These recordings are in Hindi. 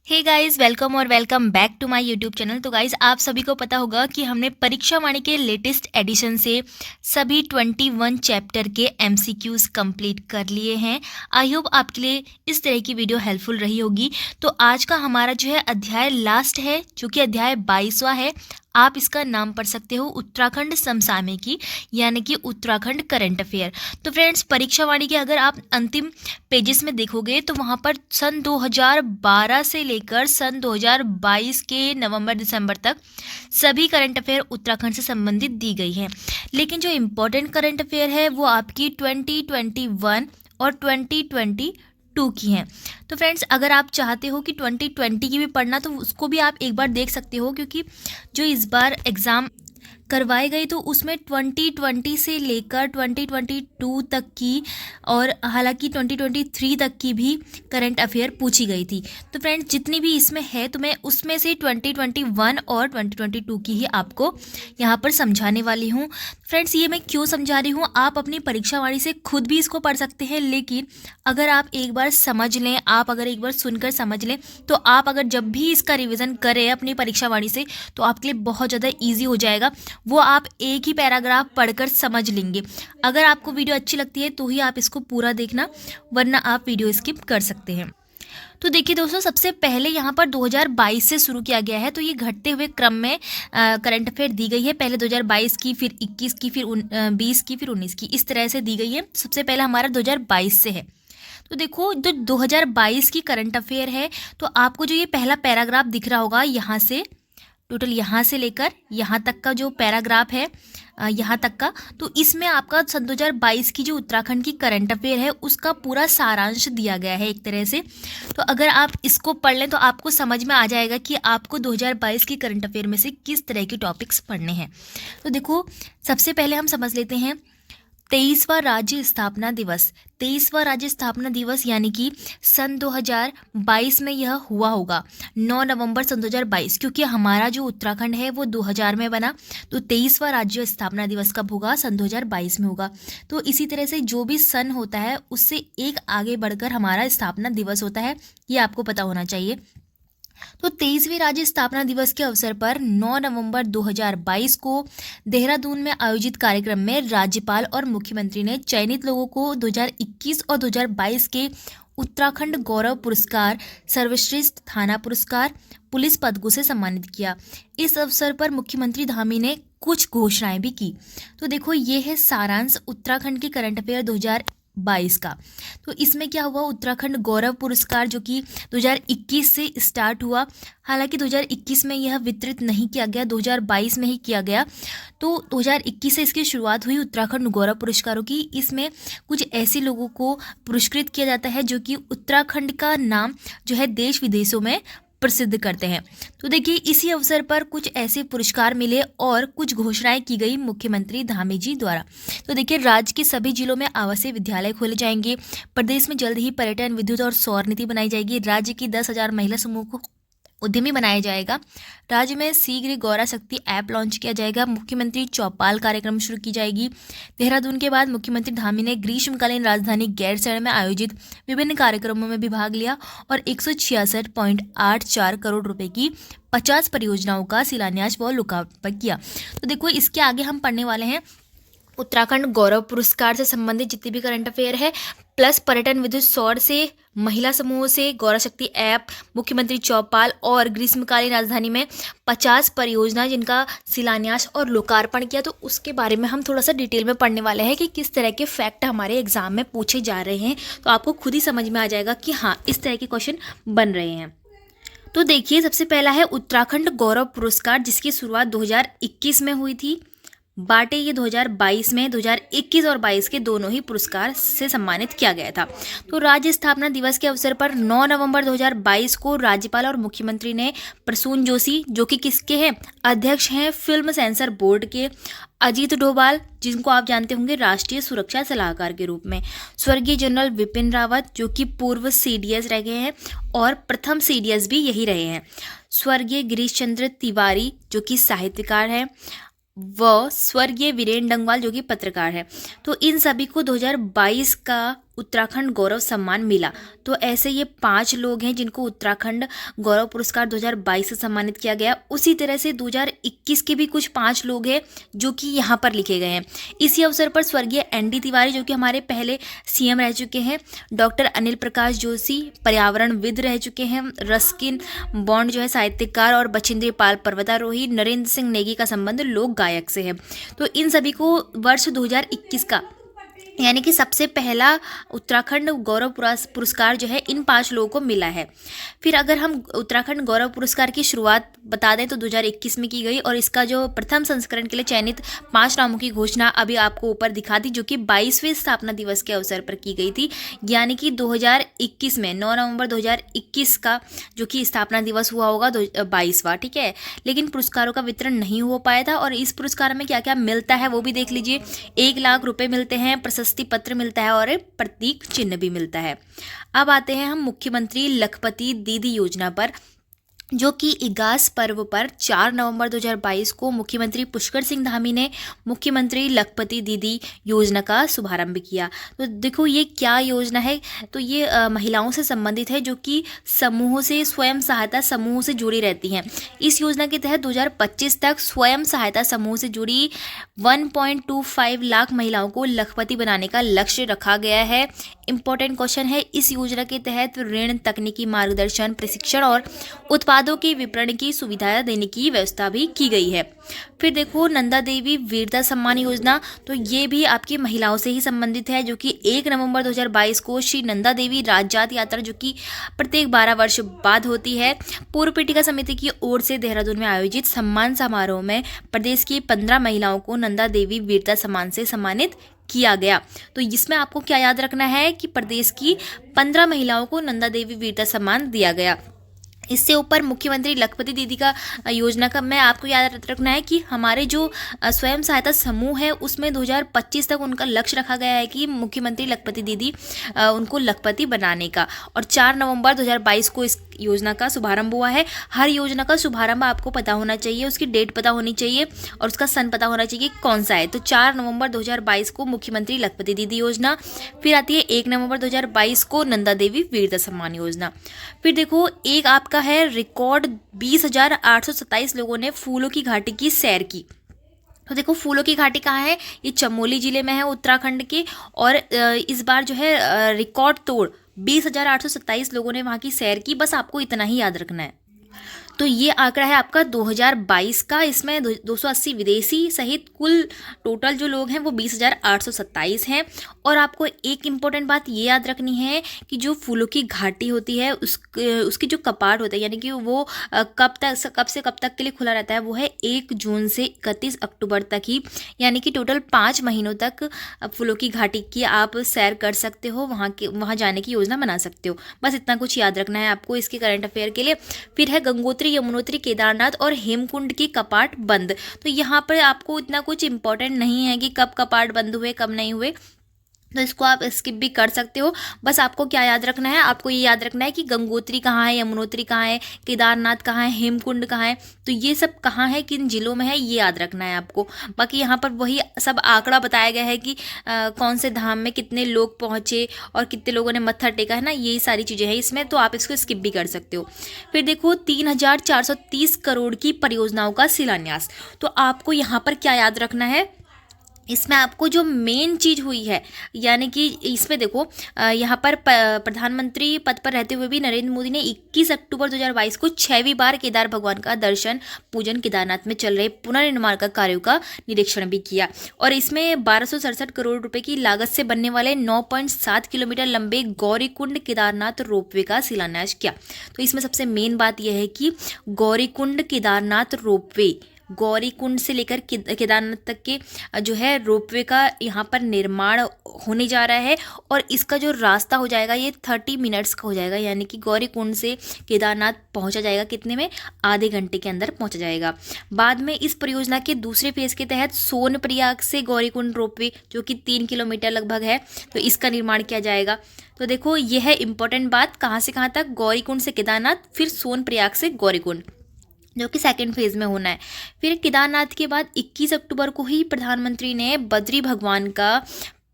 हे गाइस, वेलकम और welcome back to my YouTube channel. तो गाइस, आप सभी को पता होगा कि हमने परीक्षा वाणी के लेटेस्ट एडिशन से सभी 21 चैप्टर के एमसीक्यूज कंप्लीट कर लिए हैं। आई होप आपके लिए इस तरह की वीडियो हेल्पफुल रही होगी। तो आज का हमारा जो है अध्याय लास्ट है, जो कि अध्याय 22वां है। आप इसका नाम पढ़ सकते हो उत्तराखंड समसामयिकी, यानी कि उत्तराखंड करंट अफेयर। तो फ्रेंड्स, परीक्षा वाणी के अगर आप अंतिम पेजेस में देखोगे तो वहाँ पर सन 2012 से लेकर सन 2022 के नवंबर दिसंबर तक सभी करंट अफेयर उत्तराखंड से संबंधित दी गई हैं। लेकिन जो इम्पोर्टेंट करंट अफेयर है वो आपकी 2021 और 2022 की हैं। तो फ्रेंड्स, अगर आप चाहते हो कि 2020 की भी पढ़ना तो उसको भी आप एक बार देख सकते हो, क्योंकि जो इस बार एग्ज़ाम करवाए गए तो उसमें 2020 से लेकर 2022 तक की और हालांकि 2023 तक की भी करंट अफेयर पूछी गई थी। तो फ्रेंड्स, जितनी भी इसमें है तो मैं उसमें से 2021 और 2022 की ही आपको यहाँ पर समझाने वाली हूँ। फ्रेंड्स, ये मैं क्यों समझा रही हूँ, आप अपनी परीक्षा वाणी से खुद भी इसको पढ़ सकते हैं, लेकिन अगर आप एक बार समझ लें, आप अगर एक बार सुनकर समझ लें, तो आप अगर जब भी इसका रिवीजन करें अपनी परीक्षा वाणी से तो आपके लिए बहुत ज़्यादा ईजी हो जाएगा। वो आप एक ही पैराग्राफ पढ़कर समझ लेंगे। अगर आपको वीडियो अच्छी लगती है तो ही आप इसको पूरा देखना, वरना आप वीडियो स्किप कर सकते हैं। तो देखिए दोस्तों, सबसे पहले यहाँ पर 2022 से शुरू किया गया है। तो ये घटते हुए क्रम में करंट अफेयर दी गई है। पहले 2022 की, फिर 21 की, फिर 20 की, फिर 19 की, इस तरह से दी गई है। सबसे पहले हमारा 2022 से है। तो देखो, जो 2022 की करंट अफेयर है, तो आपको जो ये पहला पैराग्राफ दिख रहा होगा, यहाँ से टोटल यहाँ से लेकर यहाँ तक का जो पैराग्राफ है, यहाँ तक का, तो इसमें आपका सन 2022 की जो उत्तराखंड की करंट अफेयर है उसका पूरा सारांश दिया गया है एक तरह से। तो अगर आप इसको पढ़ लें तो आपको समझ में आ जाएगा कि आपको 2022 की करंट अफेयर में से किस तरह के टॉपिक्स पढ़ने हैं। तो देखो, सबसे पहले हम समझ लेते हैं 23वां राज्य स्थापना दिवस। 23वां राज्य स्थापना दिवस यानी कि सन 2022 में यह हुआ होगा, 9 नवंबर सन 2022, क्योंकि हमारा जो उत्तराखंड है वो 2000 में बना। तो 23वां राज्य स्थापना दिवस कब होगा? सन 2022 में होगा। तो इसी तरह से जो भी सन होता है उससे एक आगे बढ़कर हमारा स्थापना दिवस होता है, ये आपको पता होना चाहिए। तो 23वें राज्य स्थापना दिवस के अवसर पर 9 नवंबर 2022 को देहरादून में आयोजित कार्यक्रम में राज्यपाल और मुख्यमंत्री ने चयनित लोगों को 2021 और 2022 के उत्तराखंड गौरव पुरस्कार, सर्वश्रेष्ठ थाना पुरस्कार, पुलिस पदकों से सम्मानित किया। इस अवसर पर मुख्यमंत्री धामी ने कुछ घोषणाएं भी की। तो देखो, ये है सारांश उत्तराखंड के करंट अफेयर 2022 का। तो इसमें क्या हुआ, उत्तराखंड गौरव पुरस्कार जो कि 2021 से स्टार्ट हुआ, हालांकि 2021 में यह वितरित नहीं किया गया, 2022 में ही किया गया। तो 2021 से इसकी शुरुआत हुई उत्तराखंड गौरव पुरस्कारों की। इसमें कुछ ऐसे लोगों को पुरस्कृत किया जाता है जो कि उत्तराखंड का नाम जो है देश विदेशों में प्रसिद्ध करते हैं। तो देखिए, इसी अवसर पर कुछ ऐसे पुरस्कार मिले और कुछ घोषणाएं की गई मुख्यमंत्री धामी जी द्वारा। तो देखिए, राज्य के सभी जिलों में आवासीय विद्यालय खोले जाएंगे। प्रदेश में जल्द ही पर्यटन, विद्युत और सौर नीति बनाई जाएगी। राज्य की 10,000 महिला समूह को उद्यमी बनाया जाएगा। राज्य में शीघ्र गौरा शक्ति ऐप लॉन्च किया जाएगा। मुख्यमंत्री चौपाल कार्यक्रम शुरू की जाएगी। देहरादून के बाद मुख्यमंत्री धामी ने ग्रीष्मकालीन राजधानी गैरसैंण में आयोजित विभिन्न कार्यक्रमों में भी भाग लिया और 166.84 करोड़ रुपए की 50 परियोजनाओं का शिलान्यास व लोकार्पण किया। तो देखो, इसके आगे हम पढ़ने वाले हैं उत्तराखंड गौरव पुरस्कार से संबंधित जितनी भी करंट अफेयर है, प्लस पर्यटन, विद्युत, सौर से, महिला समूह से, गौरा शक्ति ऐप, मुख्यमंत्री चौपाल और ग्रीष्मकालीन राजधानी में 50 परियोजना जिनका शिलान्यास और लोकार्पण किया। तो उसके बारे में हम थोड़ा सा डिटेल में पढ़ने वाले हैं कि किस तरह के फैक्ट हमारे एग्जाम में पूछे जा रहे हैं। तो आपको खुद ही समझ में आ जाएगा कि हाँ, इस तरह के क्वेश्चन बन रहे हैं। तो देखिए, सबसे पहला है उत्तराखंड गौरव पुरस्कार, जिसकी शुरुआत 2021 में हुई थी। बाटे ये 2022 में, 2021 और 22 के दोनों ही पुरस्कार से सम्मानित किया गया था। तो राज्य स्थापना दिवस के अवसर पर 9 नवंबर 2022 को राज्यपाल और मुख्यमंत्री ने प्रसून जोशी, जो कि किसके हैं? अध्यक्ष हैं फिल्म सेंसर बोर्ड के, अजीत डोभाल, जिनको आप जानते होंगे राष्ट्रीय सुरक्षा सलाहकार के रूप में, स्वर्गीय जनरल विपिन रावत, जो कि पूर्व सीडीएस रह गए हैं और प्रथम सीडीएस भी यही रहे हैं, स्वर्गीय गिरीश चंद्र तिवारी, जो कि साहित्यकार हैं, व स्वर्गीय वीरेन डंगवाल, जो कि पत्रकार है। तो इन सभी को 2022 का उत्तराखंड गौरव सम्मान मिला। तो ऐसे ये 5 लोग हैं जिनको उत्तराखंड गौरव पुरस्कार 2022 से सम्मानित किया गया। उसी तरह से 2021 के भी कुछ 5 लोग हैं जो कि यहाँ पर लिखे गए हैं। इसी अवसर पर स्वर्गीय ND तिवारी जो कि हमारे पहले CM रह चुके हैं, डॉक्टर अनिल प्रकाश जोशी पर्यावरणविद रह चुके हैं, रस्किन बॉन्ड जो है साहित्यकार, और बछेंद्री पाल पर्वतारोही, नरेंद्र सिंह नेगी का संबंध लोक गायक से है। तो इन सभी को वर्ष 2021 का यानी कि सबसे पहला उत्तराखंड गौरव पुरस्कार जो है इन 5 लोगों को मिला है। फिर अगर हम उत्तराखंड गौरव पुरस्कार की शुरुआत बता दें तो 2021 में की गई, और इसका जो प्रथम संस्करण के लिए चयनित 5 नामों की घोषणा अभी आपको ऊपर दिखा दी, जो कि 22वें स्थापना दिवस के अवसर पर की गई थी। यानी कि 2021 में 9 नवंबर 2021 का जो कि स्थापना दिवस हुआ होगा 22वां, ठीक है। लेकिन पुरस्कारों का वितरण नहीं हो पाया था, और इस पुरस्कार में क्या क्या मिलता है वो भी देख लीजिए। 1 लाख रुपए मिलते हैं, प्रशस्ति पत्र मिलता है और प्रतीक चिन्ह भी मिलता है। अब आते हैं हम मुख्यमंत्री लखपति दीदी योजना पर, जो कि इगास पर्व पर 4 नवंबर 2022 को मुख्यमंत्री पुष्कर सिंह धामी ने मुख्यमंत्री लखपति दीदी योजना का शुभारंभ किया। तो देखो ये क्या योजना है, तो ये महिलाओं से संबंधित है जो कि समूहों से, स्वयं सहायता समूहों से जुड़ी रहती हैं। इस योजना के तहत 2025 तक स्वयं सहायता समूह से जुड़ी 1.25 लाख महिलाओं को लखपति बनाने का लक्ष्य रखा गया है। इंपॉर्टेंट क्वेश्चन है, इस योजना के तहत ऋण, तकनीकी मार्गदर्शन, प्रशिक्षण और उत्पादों के विपणन की सुविधा देने की व्यवस्था भी की गई है। फिर देखो नंदा देवी वीरता सम्मान योजना, तो ये भी आपकी महिलाओं से ही संबंधित है, जो कि 1 नवंबर 2022 को श्री नंदा देवी राजजात यात्रा जो कि प्रत्येक 12 वर्ष बाद होती है, पूर्व पीठिका समिति की ओर से देहरादून में आयोजित सम्मान समारोह में प्रदेश की 15 महिलाओं को नंदा देवी वीरता सम्मान से सम्मानित किया गया। तो इसमें आपको क्या याद रखना है कि प्रदेश की 15 महिलाओं को नंदा देवी वीरता सम्मान दिया गया। इससे ऊपर मुख्यमंत्री लखपति दीदी का योजना का मैं आपको याद रखना है कि हमारे जो स्वयं सहायता समूह है उसमें 2025 तक उनका लक्ष्य रखा गया है कि मुख्यमंत्री लखपति दीदी उनको लखपति बनाने का, और 4 नवंबर 2022 को इस योजना का शुभारंभ हुआ है। हर योजना का शुभारंभ आपको पता होना चाहिए, उसकी डेट पता होनी चाहिए और उसका सन पता होना चाहिए कौन सा है। तो 4 नवंबर 2022 को मुख्यमंत्री लखपति दीदी योजना, फिर आती है 1 नवंबर 2022 को नंदा देवी वीरता सम्मान योजना। फिर देखो एक आपका है रिकॉर्ड 20,827 लोगों ने फूलों की घाटी की सैर की। तो देखो फूलों की घाटी कहाँ है, ये चमोली जिले में है उत्तराखंड के, और इस बार जो है रिकॉर्ड तोड़ 20,827 लोगों ने वहाँ की सैर की। बस आपको इतना ही याद रखना है। तो ये आंकड़ा है आपका 2022 का, इसमें 280 विदेशी सहित कुल टोटल जो लोग हैं वो 20,827 हैं। और आपको एक इम्पॉर्टेंट बात ये याद रखनी है कि जो फूलों की घाटी होती है उसकी जो कपाट होता है, यानी कि वो कब से कब तक के लिए खुला रहता है, वो है 1 जून से 31 अक्टूबर तक ही, यानी कि टोटल 5 महीनों तक फूलों की घाटी की आप सैर कर सकते हो, वहाँ जाने की योजना बना सकते हो। बस इतना कुछ याद रखना है आपको इसके करंट अफेयर के लिए। फिर है गंगोत्री, यमुनोत्री, केदारनाथ और हेमकुंड की कपाट बंद। तो यहाँ पर आपको इतना कुछ इंपॉर्टेंट नहीं है कि कब कपाट बंद हुए कब नहीं हुए, तो इसको आप स्किप भी कर सकते हो। बस आपको क्या याद रखना है, आपको ये याद रखना है कि गंगोत्री कहाँ है, यमुनोत्री कहाँ है, केदारनाथ कहाँ है, हेमकुंड कहाँ है, तो ये सब कहाँ है, किन जिलों में है, ये याद रखना है आपको। बाकी यहाँ पर वही सब आंकड़ा बताया गया है कि कौन से धाम में कितने लोग पहुँचे और कितने लोगों ने मत्था टेका है ना, यही सारी चीज़ें हैं इसमें, तो आप इसको स्किप भी कर सकते हो। फिर देखो 3,430 करोड़ की परियोजनाओं का शिलान्यास। तो आपको यहाँ पर क्या याद रखना है, इसमें आपको जो मेन चीज़ हुई है, यानी कि इसमें देखो यहाँ पर प्रधानमंत्री पद पर रहते हुए भी नरेंद्र मोदी ने 21 अक्टूबर 2022 को 6वीं बार केदार भगवान का दर्शन पूजन, केदारनाथ में चल रहे पुनर्निर्माण का कार्यों का निरीक्षण भी किया। और इसमें 1267 करोड़ रुपए की लागत से बनने वाले 9.7 किलोमीटर लंबे गौरीकुंड केदारनाथ रोपवे का शिलान्यास किया। तो इसमें सबसे मेन बात यह है कि गौरीकुंड केदारनाथ रोपवे, गौरीकुंड से लेकर केदारनाथ तक के जो है रोपवे का यहाँ पर निर्माण होने जा रहा है, और इसका जो रास्ता हो जाएगा ये 30 मिनट्स का हो जाएगा, यानी कि गौरीकुंड से केदारनाथ पहुँचा जाएगा कितने में, आधे घंटे के अंदर पहुँचा जाएगा। बाद में इस परियोजना के दूसरे फेज के तहत सोनप्रयाग से गौरीकुंड रोपवे जो कि 3 किलोमीटर लगभग है, तो इसका निर्माण किया जाएगा। तो देखो यह है इंपॉर्टेंट बात, कहाँ से कहाँ तक, गौरीकुंड से केदारनाथ, फिर सोनप्रयाग से गौरीकुंड जो कि सेकंड फेज में होना है। फिर केदारनाथ के बाद 21 अक्टूबर को ही प्रधानमंत्री ने बद्री भगवान का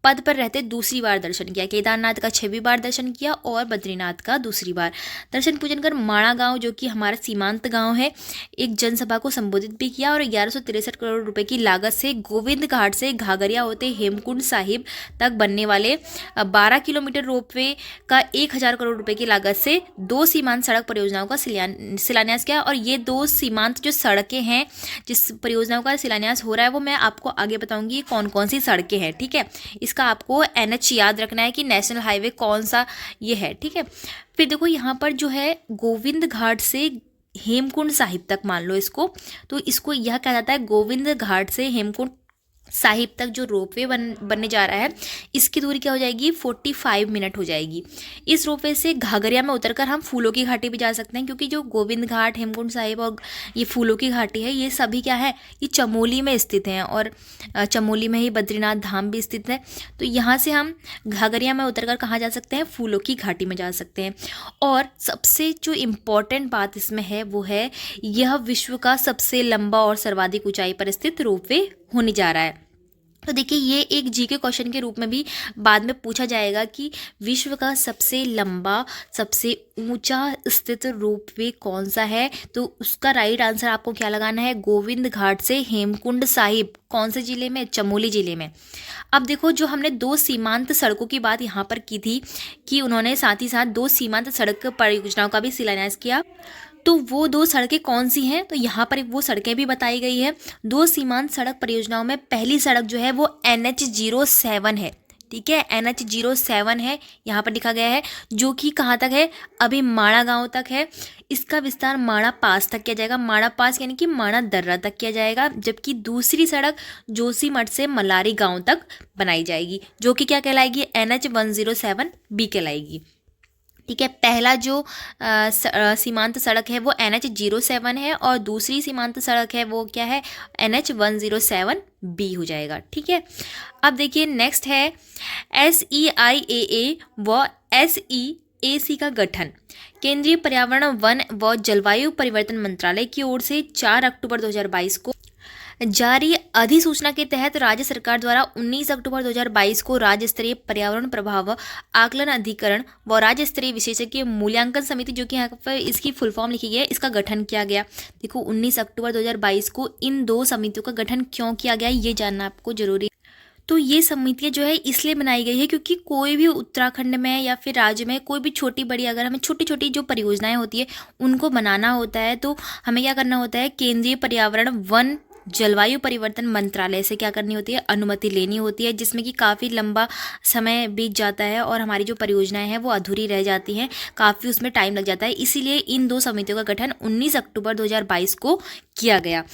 पद पर रहते दूसरी बार दर्शन किया। केदारनाथ का 6वीं बार दर्शन किया और बद्रीनाथ का दूसरी बार दर्शन पूजन कर माणा गांव, जो कि हमारा सीमांत गांव है, एक जनसभा को संबोधित भी किया और 1163 करोड़ रुपए की लागत से गोविंद घाट से घाघरिया होते हेमकुंड साहिब तक बनने वाले 12 किलोमीटर रोपवे का 1000 करोड़ रुपए की लागत से 2 सीमांत सड़क परियोजनाओं का शिलान्यास किया। और ये 2 सीमांत जो सड़कें हैं जिस परियोजनाओं का शिलान्यास हो रहा है वो मैं आपको आगे बताऊंगी कौन कौन सी सड़कें हैं। ठीक है, इसका आपको NH याद रखना है कि नेशनल हाईवे कौन सा ये है। ठीक है, फिर देखो यहाँ पर जो है गोविंद घाट से हेमकुंड साहिब तक मान लो इसको, तो इसको यह कहा जाता है गोविंद घाट से हेमकुंड साहिब तक जो रोपवे बनने जा रहा है, इसकी दूरी क्या हो जाएगी 45 मिनट हो जाएगी। इस रोपवे से घाघरिया में उतरकर हम फूलों की घाटी भी जा सकते हैं, क्योंकि जो गोविंद घाट, हेमकुंड साहिब और ये फूलों की घाटी है, ये सभी क्या है, ये चमोली में स्थित हैं और चमोली में ही बद्रीनाथ धाम भी स्थित है। तो यहाँ से हम घाघरिया में उतरकर कहाँ जा सकते हैं, फूलों की घाटी में जा सकते हैं। और सबसे जो इम्पॉर्टेंट बात इसमें है वो है यह विश्व का सबसे लंबा और सर्वाधिक ऊंचाई पर स्थित रोपवे होने जा रहा है। तो देखिए ये एक जीके क्वेश्चन के रूप में भी बाद में पूछा जाएगा कि विश्व का सबसे लंबा, सबसे ऊंचा स्थित रोपवे कौन सा है। तो उसका राइट आंसर आपको क्या लगाना है, गोविंद घाट से हेमकुंड साहिब, कौन से जिले में, चमोली जिले में। अब देखो जो हमने 2 सीमांत सड़कों की बात यहाँ पर की थी कि उन्होंने साथ ही साथ 2 सीमांत सड़क परियोजनाओं का भी शिलान्यास किया, तो वो 2 सड़कें कौन सी हैं, तो यहाँ पर वो सड़कें भी बताई गई है। 2 सीमांत सड़क परियोजनाओं में पहली सड़क जो है वो NH07 है। ठीक है, NH07 है, यहाँ पर लिखा गया है, जो कि कहाँ तक है, अभी माणा गांव तक है। इसका विस्तार माणा पास तक किया जाएगा, माणा पास यानी कि माणा दर्रा तक किया जाएगा। जबकि दूसरी सड़क जोशीमठ से मलारी गांव तक बनाई जाएगी, जो कि क्या कहलाएगी, NH107B कहलाएगी। ठीक है, पहला जो सीमांत सड़क है वो NH07 है और दूसरी सीमांत सड़क है वो क्या है, NH107B हो जाएगा। ठीक है, अब देखिए नेक्स्ट है SEIAA व SEAC का गठन। केंद्रीय पर्यावरण, वन व जलवायु परिवर्तन मंत्रालय की ओर से 4 अक्टूबर 2022 को जारी अधिसूचना के तहत राज्य सरकार द्वारा 19 अक्टूबर 2022 को राज्य स्तरीय पर्यावरण प्रभाव आकलन अधिकरण व राज्य स्तरीय विशेषज्ञ मूल्यांकन समिति, जो कि यहाँ पर इसकी फुल फॉर्म लिखी गई है, इसका गठन किया गया। देखो 19 अक्टूबर 2022 को इन 2 समितियों का गठन क्यों किया गया, ये जानना आपको जरूरी है। तो ये समितियाँ जो है इसलिए बनाई गई है क्योंकि कोई भी उत्तराखंड में या फिर राज्य में कोई भी छोटी बड़ी, अगर हमें छोटी छोटी जो परियोजनाएं होती है उनको बनाना होता है, तो हमें क्या करना होता है, केंद्रीय पर्यावरण, वन, जलवायु परिवर्तन मंत्रालय से क्या करनी होती है, अनुमति लेनी होती है, जिसमें कि काफ़ी लंबा समय बीत जाता है और हमारी जो परियोजनाएं हैं वो अधूरी रह जाती हैं, काफ़ी उसमें टाइम लग जाता है। इसीलिए इन 2 समितियों का गठन 19 अक्टूबर 2022 को किया गया।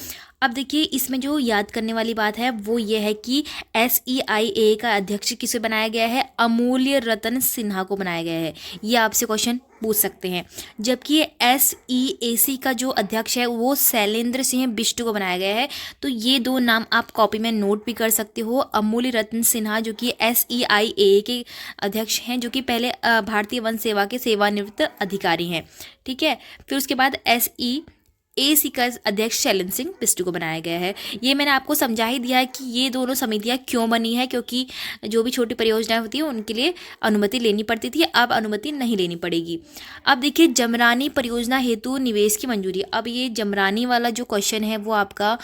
अब देखिए इसमें जो याद करने वाली बात है वो ये है कि SEIAA का अध्यक्ष किसे बनाया गया है, अमूल्य रतन सिन्हा को बनाया गया है। ये आपसे क्वेश्चन पूछ सकते हैं। जबकि SEAC का जो अध्यक्ष है वो शैलेंद्र सिंह बिष्ट को बनाया गया है। तो ये 2 नाम आप कॉपी में नोट भी कर सकते हो। अमूल्य रतन सिन्हा जो कि SEIAA के अध्यक्ष हैं, जो कि पहले भारतीय वन सेवा के सेवानिवृत्त अधिकारी हैं। ठीक है, फिर उसके बाद SEAC का अध्यक्ष शैलेंद्र सिंह बिष्ट को बनाया गया है। ये मैंने आपको समझा ही दिया है कि ये दोनों समितियाँ क्यों बनी है, क्योंकि जो भी छोटी परियोजनाएं होती हैं उनके लिए अनुमति लेनी पड़ती थी, अब अनुमति नहीं लेनी पड़ेगी। अब देखिए जमरानी परियोजना हेतु निवेश की मंजूरी। अब ये जमरानी वाला जो क्वेश्चन है वो आपका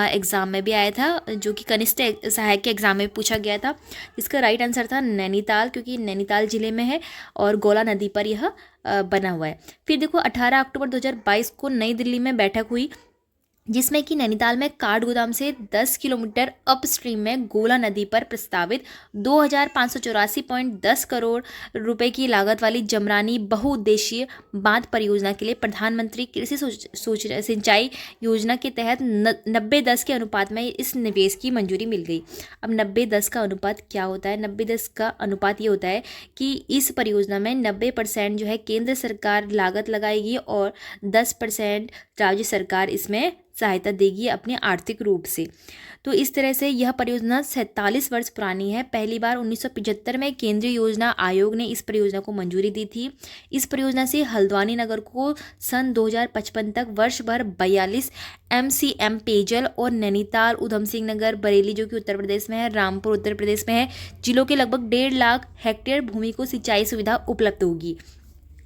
एग्जाम में भी आया था, जो कि कनिष्ठ सहायक के एग्जाम में पूछा गया था। इसका राइट आंसर था नैनीताल, क्योंकि नैनीताल जिले में है और गोला नदी पर यह बना हुआ है। फिर देखो 18 अक्टूबर 2022 को नई दिल्ली में बैठक हुई, जिसमें कि नैनीताल में काठगोदाम से 10 किलोमीटर अपस्ट्रीम में गोला नदी पर प्रस्तावित 2584.10 करोड़ रुपए की लागत वाली जमरानी बहुउद्देशीय बांध परियोजना के लिए प्रधानमंत्री कृषि सिंचाई योजना के तहत 90-10 के अनुपात में इस निवेश की मंजूरी मिल गई। अब 90-10 का अनुपात क्या होता है? 90-10 का अनुपात ये होता है कि इस परियोजना में 90% जो है केंद्र सरकार लागत लगाएगी और 10% राज्य सरकार इसमें सहायता देगी अपने आर्थिक रूप से। तो इस तरह से यह परियोजना 47 वर्ष पुरानी है। पहली बार 1975 में केंद्रीय योजना आयोग ने इस परियोजना को मंजूरी दी थी। इस परियोजना से हल्द्वानी नगर को सन 2055 तक वर्ष भर 42 MCM पेयजल और नैनीताल, उधम सिंह नगर, बरेली जो कि उत्तर प्रदेश में है, रामपुर उत्तर प्रदेश में है, जिलों के लगभग 1.5 लाख हेक्टेयर भूमि को सिंचाई सुविधा उपलब्ध होगी।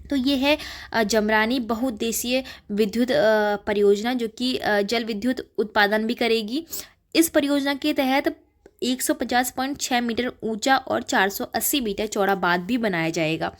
तो ये है जमरानी बहुउद्देशीय विद्युत परियोजना जो कि जल विद्युत उत्पादन भी करेगी। इस परियोजना के तहत 150.6 मीटर ऊंचा और 480 मीटर चौड़ा बांध भी बनाया जाएगा।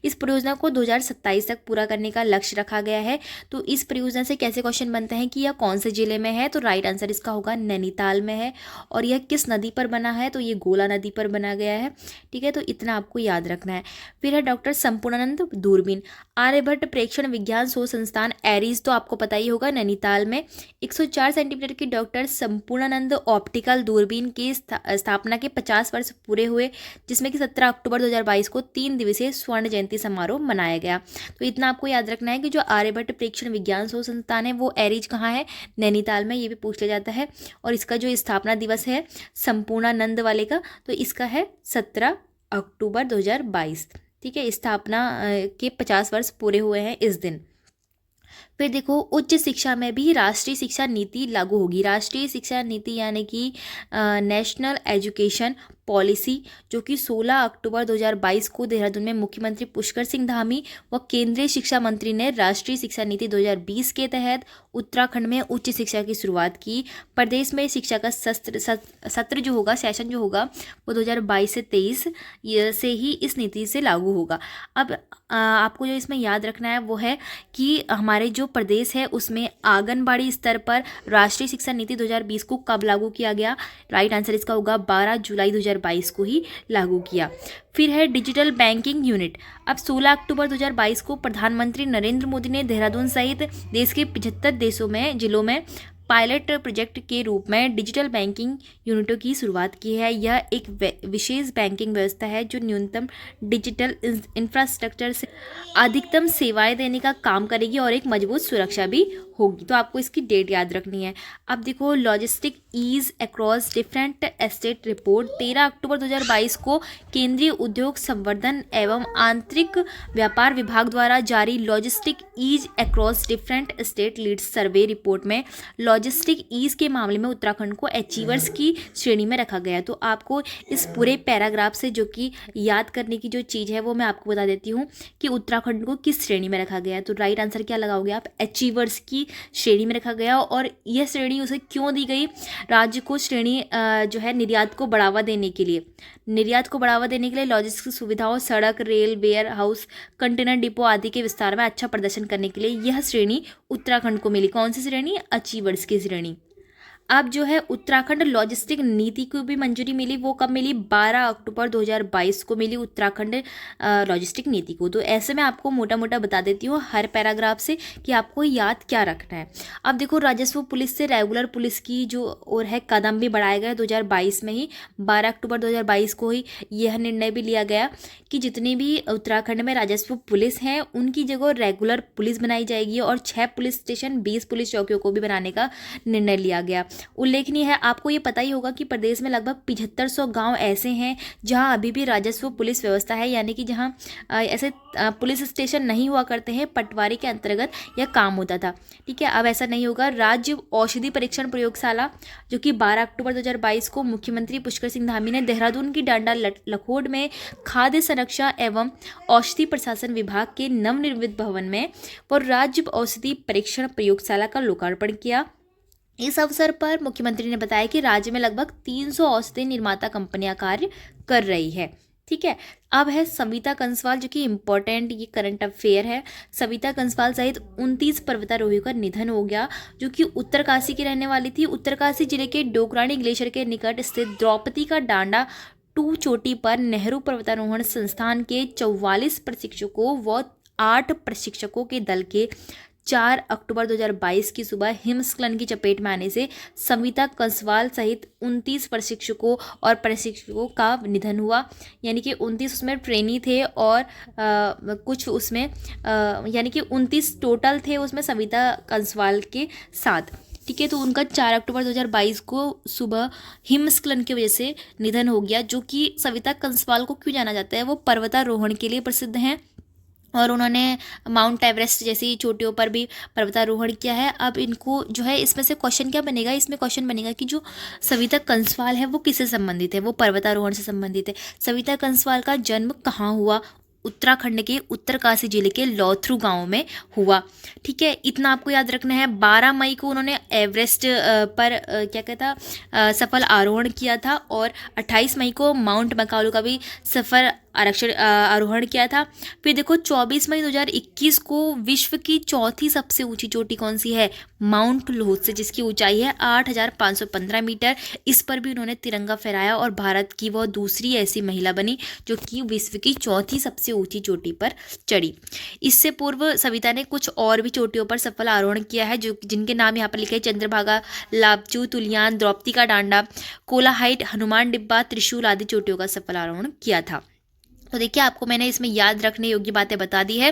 इस परियोजना को 2027 तक पूरा करने का लक्ष्य रखा गया है। तो इस परियोजना से कैसे क्वेश्चन बनते हैं कि यह कौन से जिले में है, तो राइट आंसर इसका होगा नैनीताल में है। और यह किस नदी पर बना है, तो ये गोला नदी पर बना गया है। ठीक है, तो इतना आपको याद रखना है। फिर है डॉक्टर संपूर्णानंद दूरबीन, आर्यभट्ट प्रेक्षण विज्ञान शोध संस्थान एरीज, तो आपको पता ही होगा नैनीताल में 104 सेंटीमीटर की डॉक्टर संपूर्णानंद ऑप्टिकल दूरबीन की स्थापना के 50 वर्ष पूरे हुए, जिसमें कि 17 अक्टूबर 2022 को 3 दिवसीय स्वर्ण जयंती समारोह मनाया गया। तो इतना आपको याद रखना है कि जो आर्यभट्ट प्रेक्षण विज्ञान शोध संस्थान है वो एरीज कहाँ है, नैनीताल में, ये भी पूछ लिया जाता है। और इसका जो स्थापना दिवस है संपूर्णानंद वाले का, तो इसका है 17 अक्टूबर 2022। ठीक है, स्थापना के 50 वर्ष पूरे हुए हैं इस दिन। फिर देखो उच्च शिक्षा में भी राष्ट्रीय शिक्षा नीति लागू होगी। राष्ट्रीय शिक्षा नीति यानी कि नेशनल एजुकेशन पॉलिसी, जो कि 16 अक्टूबर 2022 को देहरादून में मुख्यमंत्री पुष्कर सिंह धामी व केंद्रीय शिक्षा मंत्री ने राष्ट्रीय शिक्षा नीति 2020 के तहत उत्तराखंड में उच्च शिक्षा की शुरुआत की। प्रदेश में शिक्षा का सत्र जो होगा, सेशन जो होगा, वो 2022 से 23 से ही इस नीति से लागू होगा। अब आपको जो इसमें याद रखना है वो है कि हमारे जो प्रदेश है उसमें आंगनबाड़ी स्तर पर राष्ट्रीय शिक्षा नीति 2020 को कब लागू किया गया, राइट आंसर इसका होगा 12 जुलाई 2022 को ही लागू किया। फिर है डिजिटल बैंकिंग यूनिट। अब 16 अक्टूबर 2022 को प्रधानमंत्री नरेंद्र मोदी ने देहरादून सहित देश के 75 जिलों में पायलट प्रोजेक्ट के रूप में डिजिटल बैंकिंग यूनिटों की शुरुआत की है। यह एक विशेष बैंकिंग व्यवस्था है जो न्यूनतम डिजिटल इंफ्रास्ट्रक्चर से अधिकतम सेवाएं देने का काम करेगी और एक मजबूत सुरक्षा भी होगी। तो आपको इसकी डेट याद रखनी है। अब देखो logistic ease across different state report 13 अक्टूबर 2022 को केंद्रीय उद्योग संवर्धन एवं आंतरिक व्यापार विभाग द्वारा जारी logistic ease across different state leads survey report में लॉजिस्टिक ईज के मामले में उत्तराखंड को अचीवर्स की श्रेणी में रखा गया। तो आपको इस पूरे पैराग्राफ से जो कि याद करने की जो चीज़ है वो मैं आपको बता देती हूँ कि उत्तराखंड को किस श्रेणी में रखा गया। तो राइट आंसर क्या लगाओगे आप, अचीवर्स की श्रेणी में रखा गया। और यह श्रेणी उसे क्यों दी गई, राज्य को श्रेणी जो है निर्यात को बढ़ावा देने के लिए, लॉजिस्टिक सुविधाओं, सड़क, rail, warehouse, container depot आदि के विस्तार में अच्छा प्रदर्शन करने के लिए यह श्रेणी उत्तराखंड को मिली। कौन सी श्रेणी, अचीवर्स की श्रेणी। अब जो है उत्तराखंड लॉजिस्टिक नीति को भी मंजूरी मिली, वो कब मिली, 12 अक्टूबर 2022 को मिली उत्तराखंड लॉजिस्टिक नीति को। तो ऐसे में आपको मोटा मोटा बता देती हूँ हर पैराग्राफ से कि आपको याद क्या रखना है। अब देखो राजस्व पुलिस से रेगुलर पुलिस की जो और है कदम भी बढ़ाया गया 2022 में ही, 12 अक्टूबर 2022 को ही यह निर्णय भी लिया गया कि जितनी भी उत्तराखंड में राजस्व पुलिस हैं उनकी जगह रेगुलर पुलिस बनाई जाएगी और 6 पुलिस स्टेशन 20 पुलिस चौकियों को भी बनाने का निर्णय लिया गया। उल्लेखनीय है, आपको ये पता ही होगा कि प्रदेश में लगभग 7500 गांव ऐसे हैं जहां अभी भी राजस्व पुलिस व्यवस्था है, यानी कि जहां ऐसे पुलिस स्टेशन नहीं हुआ करते हैं, पटवारी के अंतर्गत यह काम होता था। ठीक है, अब ऐसा नहीं होगा। राज्य औषधि परीक्षण प्रयोगशाला जो कि 12 अक्टूबर 2022 को मुख्यमंत्री पुष्कर सिंह धामी ने देहरादून की डांडा लखोड में खाद्य संरक्षा एवं औषधि प्रशासन विभाग के नवनिर्मित भवन में और राज्य औषधि परीक्षण प्रयोगशाला का लोकार्पण किया। इस अवसर पर मुख्यमंत्री ने बताया कि राज्य में लगभग 300 औषधि निर्माता कंपनियां कार्य कर रही है। ठीक है, अब है सविता कंसवाल जो कि इम्पोर्टेंट ये करंट अफेयर है। सविता कंसवाल सहित 29 पर्वतारोहियों का निधन हो गया जो कि उत्तरकाशी की रहने वाली थी। उत्तरकाशी जिले के डोकरानी ग्लेशियर के निकट स्थित द्रौपदी का डांडा 2 चोटी पर नेहरू पर्वतारोहण संस्थान के 44 प्रशिक्षकों व 8 प्रशिक्षकों के दल के 4 अक्टूबर 2022 की सुबह हिमस्खलन की चपेट में आने से सविता कंसवाल सहित 29 प्रशिक्षकों का निधन हुआ। यानी कि 29 उसमें ट्रेनी थे और कुछ उसमें यानी कि 29 टोटल थे उसमें सविता कंसवाल के साथ। ठीक है। तो उनका 4 अक्टूबर 2022 को सुबह हिमस्खलन की वजह से निधन हो गया। जो कि सविता कंसवाल को क्यों जाना जाता है, वो पर्वतारोहण के लिए प्रसिद्ध हैं और उन्होंने माउंट एवरेस्ट जैसी चोटियों पर भी पर्वतारोहण किया है। अब इनको जो है इसमें से क्वेश्चन क्या बनेगा, इसमें क्वेश्चन बनेगा कि जो सविता कंसवाल है वो किससे संबंधित है, वो पर्वतारोहण से संबंधित है। सविता कंसवाल का जन्म कहाँ हुआ, उत्तराखंड के उत्तरकाशी जिले के लौथरू गांव में हुआ। ठीक है, इतना आपको याद रखना है। 12 मई को उन्होंने एवरेस्ट पर क्या कहता सफल आरोहण किया था और 28 मई को माउंट मैकालू का भी सफल आरोहण किया था। फिर देखो 24 मई 2021 को विश्व की चौथी सबसे ऊंची चोटी कौन सी है, माउंट लोत्से, जिसकी ऊंचाई है 8,515 मीटर। इस पर भी उन्होंने तिरंगा फहराया और भारत की वह दूसरी ऐसी महिला बनी जो कि विश्व की चौथी सबसे ऊंची चोटी पर चढ़ी। इससे पूर्व सविता ने कुछ और भी चोटियों पर सफल आरोहण किया है, जो जिनके नाम यहाँ पर लिखे हैं: चंद्रभागा, लापचू, तुलियान, द्रौपदी का डांडा, कोला हाइट, हनुमान डिब्बा, त्रिशूल आदि चोटियों का सफल आरोहण किया था। तो देखिए, आपको मैंने इसमें याद रखने योग्य बातें बता दी है।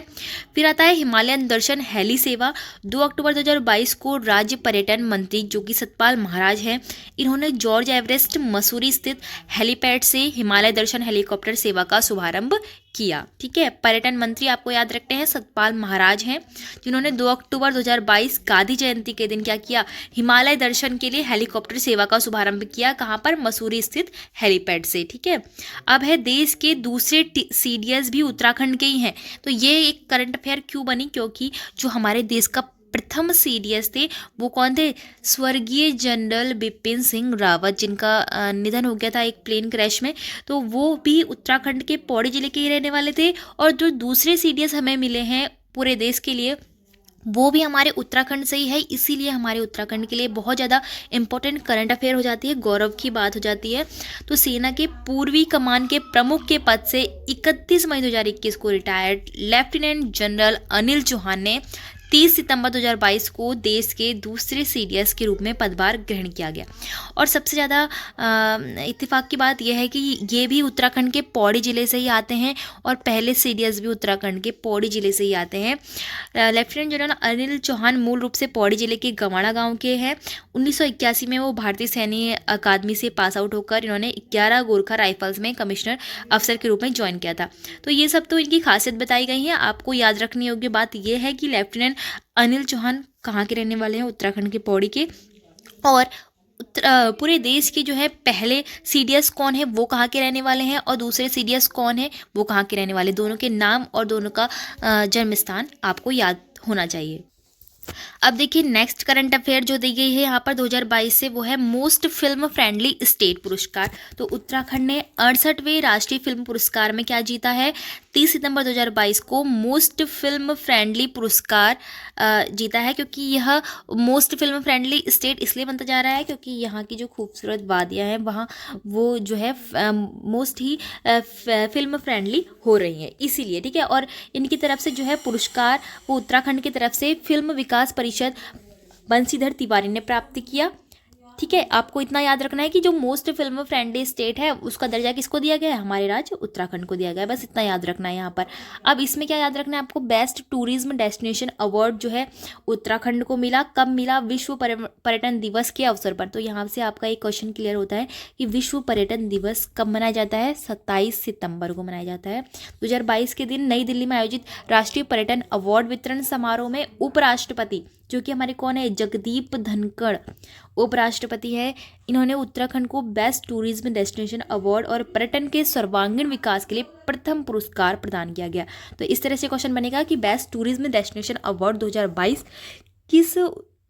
फिर आता है हिमालयन दर्शन हेली सेवा। 2 अक्टूबर 2022 को राज्य पर्यटन मंत्री जो कि सतपाल महाराज हैं, इन्होंने जॉर्ज एवरेस्ट मसूरी स्थित हेलीपैड से हिमालय दर्शन हेलीकॉप्टर सेवा का शुभारंभ किया। ठीक है, पर्यटन मंत्री आपको याद रखते हैं सतपाल महाराज हैं, जिन्होंने 2 अक्टूबर 2022 गांधी जयंती के दिन क्या किया, हिमालय दर्शन के लिए हेलीकॉप्टर सेवा का शुभारंभ किया। कहाँ पर, मसूरी स्थित हेलीपैड से। ठीक है, अब है देश के दूसरे सीडीएस भी उत्तराखंड के ही हैं। तो ये एक करंट अफेयर क्यों बनी, क्योंकि जो हमारे देश का प्रथम सीडीएस थे वो कौन थे, स्वर्गीय जनरल बिपिन सिंह रावत, जिनका निधन हो गया था एक प्लेन क्रैश में। तो वो भी उत्तराखंड के पौड़ी जिले के ही रहने वाले थे। और जो दूसरे सीडीएस हमें मिले हैं पूरे देश के लिए, वो भी हमारे उत्तराखंड से ही है। इसीलिए हमारे उत्तराखंड के लिए बहुत ज़्यादा इंपॉर्टेंट करंट अफेयर हो जाती है, गौरव की बात हो जाती है। तो सेना के पूर्वी कमान के प्रमुख के पद से 31 मई 2021 को retired lieutenant general Anil Chauhan ने 30 सितंबर 2022 को देश के दूसरे सीडीएस के रूप में पदभार ग्रहण किया गया। और सबसे ज़्यादा इत्तेफाक की बात यह है कि ये भी उत्तराखंड के पौड़ी ज़िले से ही आते हैं और पहले सीडीएस भी उत्तराखंड के पौड़ी ज़िले से ही आते हैं। लेफ्टिनेंट जनरल अनिल चौहान मूल रूप से पौड़ी ज़िले के गवाड़ा गाँव के हैं। 1981 में वो भारतीय सैन्य अकादमी से पास आउट होकर इन्होंने 11 गोरखा राइफल्स में कमिश्नर अफसर के रूप में ज्वाइन किया था। तो ये सब तो इनकी खासियत बताई गई है। आपको याद रखने योग्य बात यह है कि लेफ्टिनेंट अनिल चौहान कहाँ के रहने वाले हैं, उत्तराखंड के पौड़ी के। और पूरे देश के जो है पहले सीडीएस कौन है, वो कहाँ के रहने वाले हैं, और दूसरे सीडीएस कौन है, वो कहाँ के रहने वाले, दोनों के नाम और दोनों का जन्म स्थान आपको याद होना चाहिए। अब देखिए नेक्स्ट करंट अफेयर जो दी गई है यहाँ पर 2022 से, वो है मोस्ट फिल्म फ्रेंडली स्टेट पुरस्कार। तो उत्तराखंड ने 68वें राष्ट्रीय फिल्म पुरस्कार में क्या जीता है, 30 सितंबर 2022 को मोस्ट फिल्म फ्रेंडली पुरस्कार जीता है। क्योंकि यह मोस्ट फिल्म फ्रेंडली स्टेट इसलिए बनता जा रहा है क्योंकि यहाँ की जो खूबसूरत वादियाँ हैं वहाँ वो जो है मोस्ट ही फिल्म फ्रेंडली हो रही हैं, इसीलिए। ठीक है, और इनकी तरफ से जो है पुरस्कार वो उत्तराखंड की तरफ से फिल्म विकास परिषद बंशीधर तिवारी ने प्राप्त किया। ठीक है, आपको इतना याद रखना है कि जो मोस्ट फिल्म फ्रेंडली स्टेट है उसका दर्जा किसको दिया गया है, हमारे राज्य उत्तराखंड को दिया गया है। बस इतना याद रखना है यहाँ पर। अब इसमें क्या याद रखना है आपको, बेस्ट टूरिज्म डेस्टिनेशन अवार्ड जो है उत्तराखंड को मिला। कब मिला, विश्व पर्यटन दिवस के अवसर पर। तो यहाँ से आपका एक क्वेश्चन क्लियर होता है कि विश्व पर्यटन दिवस कब मनाया जाता है, 27 सितंबर को मनाया जाता है। 2022 के दिन नई दिल्ली में आयोजित राष्ट्रीय पर्यटन अवार्ड वितरण समारोह में उपराष्ट्रपति जो कि हमारे कौन है, जगदीप धनखड़ उपराष्ट्रपति है, इन्होंने उत्तराखंड को बेस्ट टूरिज्म डेस्टिनेशन अवार्ड और पर्यटन के सर्वांगीण विकास के लिए प्रथम पुरस्कार प्रदान किया गया। तो इस तरह से क्वेश्चन बनेगा कि बेस्ट टूरिज्म डेस्टिनेशन अवार्ड 2022 किस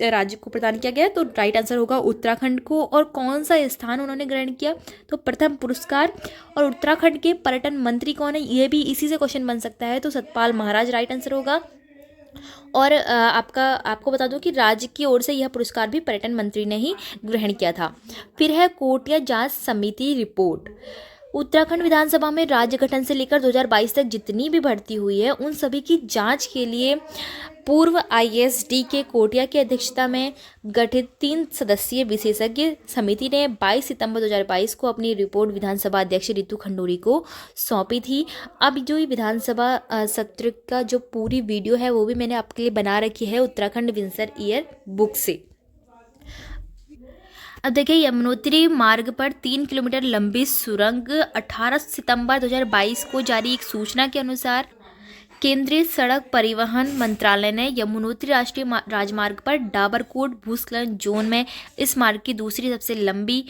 राज्य को प्रदान किया गया। तो राइट आंसर होगा उत्तराखंड को। और कौन सा स्थान उन्होंने ग्रहण किया, तो प्रथम पुरस्कार। और उत्तराखंड के पर्यटन मंत्री कौन है, ये भी इसी से क्वेश्चन बन सकता है। तो सतपाल महाराज राइट आंसर होगा। और आपको बता दूं कि राज्य की ओर से यह पुरस्कार भी पर्यटन मंत्री ने ही ग्रहण किया था। फिर है कोटिया जांच समिति रिपोर्ट। उत्तराखंड विधानसभा में राज्य गठन से लेकर 2022 तक जितनी भी भर्ती हुई है उन सभी की जांच के लिए पूर्व आईएएस के कोटिया की अध्यक्षता में गठित 3 सदस्यीय विशेषज्ञ समिति ने 22 सितंबर 2022 को अपनी रिपोर्ट विधानसभा अध्यक्ष रितु खंडूरी को सौंपी थी। अब जो ये विधानसभा सत्र का जो पूरी वीडियो है वो भी मैंने आपके लिए बना रखी है उत्तराखंड विंसर ईयर बुक से। अब देखिए, यमुनोत्री मार्ग पर 3 किलोमीटर लंबी सुरंग 18 सितंबर 2022 को जारी एक सूचना के अनुसार केंद्रीय सड़क परिवहन मंत्रालय ने यमुनोत्री राष्ट्रीय राजमार्ग पर डाबरकोट भूस्खलन जोन में इस मार्ग की दूसरी सबसे लंबी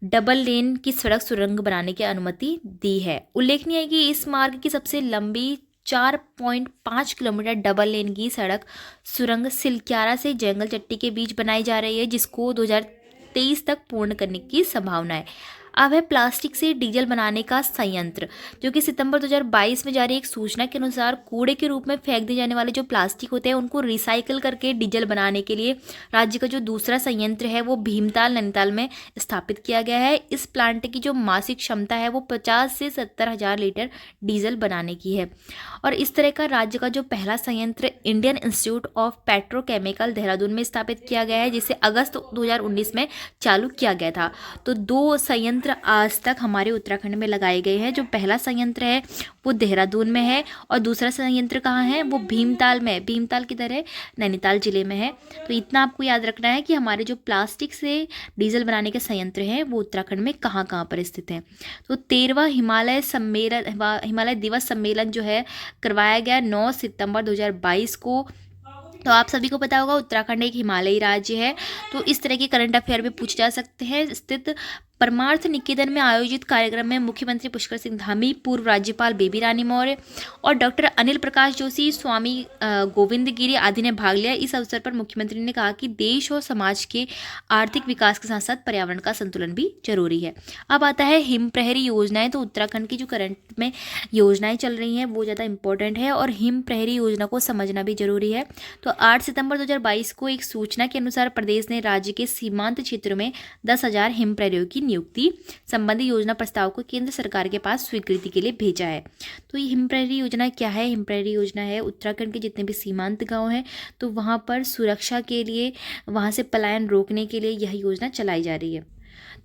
डबल लेन की सड़क सुरंग बनाने की अनुमति दी है। उल्लेखनीय है कि इस मार्ग की सबसे लंबी 4.5 किलोमीटर डबल लेन की सड़क सुरंग सिलक्यारा से जंगल चट्टी के बीच बनाई जा रही है, जिसको 2023 तक पूर्ण करने की संभावना है। अब है प्लास्टिक से डीजल बनाने का संयंत्र, जो कि सितंबर 2022 में जारी एक सूचना के अनुसार कूड़े के रूप में फेंक दिए जाने वाले जो प्लास्टिक होते हैं उनको रिसाइकल करके डीजल बनाने के लिए राज्य का जो दूसरा संयंत्र है वो भीमताल नैनीताल में स्थापित किया गया है। इस प्लांट की जो मासिक क्षमता है वो 50 से 70 हज़ार लीटर डीजल बनाने की है। और इस तरह का राज्य का जो पहला संयंत्र Indian institute of petrochemical Dehradun में स्थापित किया गया है, जिसे अगस्त 2019 में चालू किया गया था। तो 2 संयंत्र आज तक हमारे उत्तराखंड में लगाए गए हैं। जो पहला संयंत्र है वो देहरादून में है और दूसरा संयंत्र कहाँ है, वो भीमताल में है। भीमताल किधर है, नैनीताल जिले में है। तो इतना आपको याद रखना है कि हमारे जो प्लास्टिक से डीजल बनाने के संयंत्र हैं वो उत्तराखंड में कहाँ कहाँ पर स्थित हैं। तो 13वां हिमालय दिवस सम्मेलन जो है करवाया गया 9 सितंबर 2022 को। तो आप सभी को पता होगा उत्तराखंड एक हिमालयी राज्य है। तो इस तरह के करंट अफेयर भी पूछे जा सकते हैं। स्थित परमार्थ निकेतन में आयोजित कार्यक्रम में मुख्यमंत्री पुष्कर सिंह धामी, पूर्व राज्यपाल बेबी रानी मौर्य और डॉक्टर अनिल प्रकाश जोशी, स्वामी गोविंद गिरी आदि ने भाग लिया। इस अवसर पर मुख्यमंत्री ने कहा कि देश और समाज के आर्थिक विकास के साथ साथ पर्यावरण का संतुलन भी जरूरी है। अब आता है हिम प्रहरी योजनाएं। तो उत्तराखंड की जो करंट में योजनाएं चल रही हैं वो ज़्यादा इंपॉर्टेंट है और हिम प्रहरी योजना को समझना भी जरूरी है। तो 8 सितंबर 2022 को एक सूचना के अनुसार प्रदेश ने राज्य के सीमांत क्षेत्रों में 10,000 हिम प्रहरियों की नियुक्ति संबंधी योजना प्रस्ताव को केंद्र सरकार के पास स्वीकृति के लिए भेजा है। तो ये हिम प्रहरी योजना क्या है? हिम प्रहरी योजना है उत्तराखंड के जितने भी सीमांत गांव हैं तो वहां पर सुरक्षा के लिए, वहां से पलायन रोकने के लिए यह योजना चलाई जा रही है।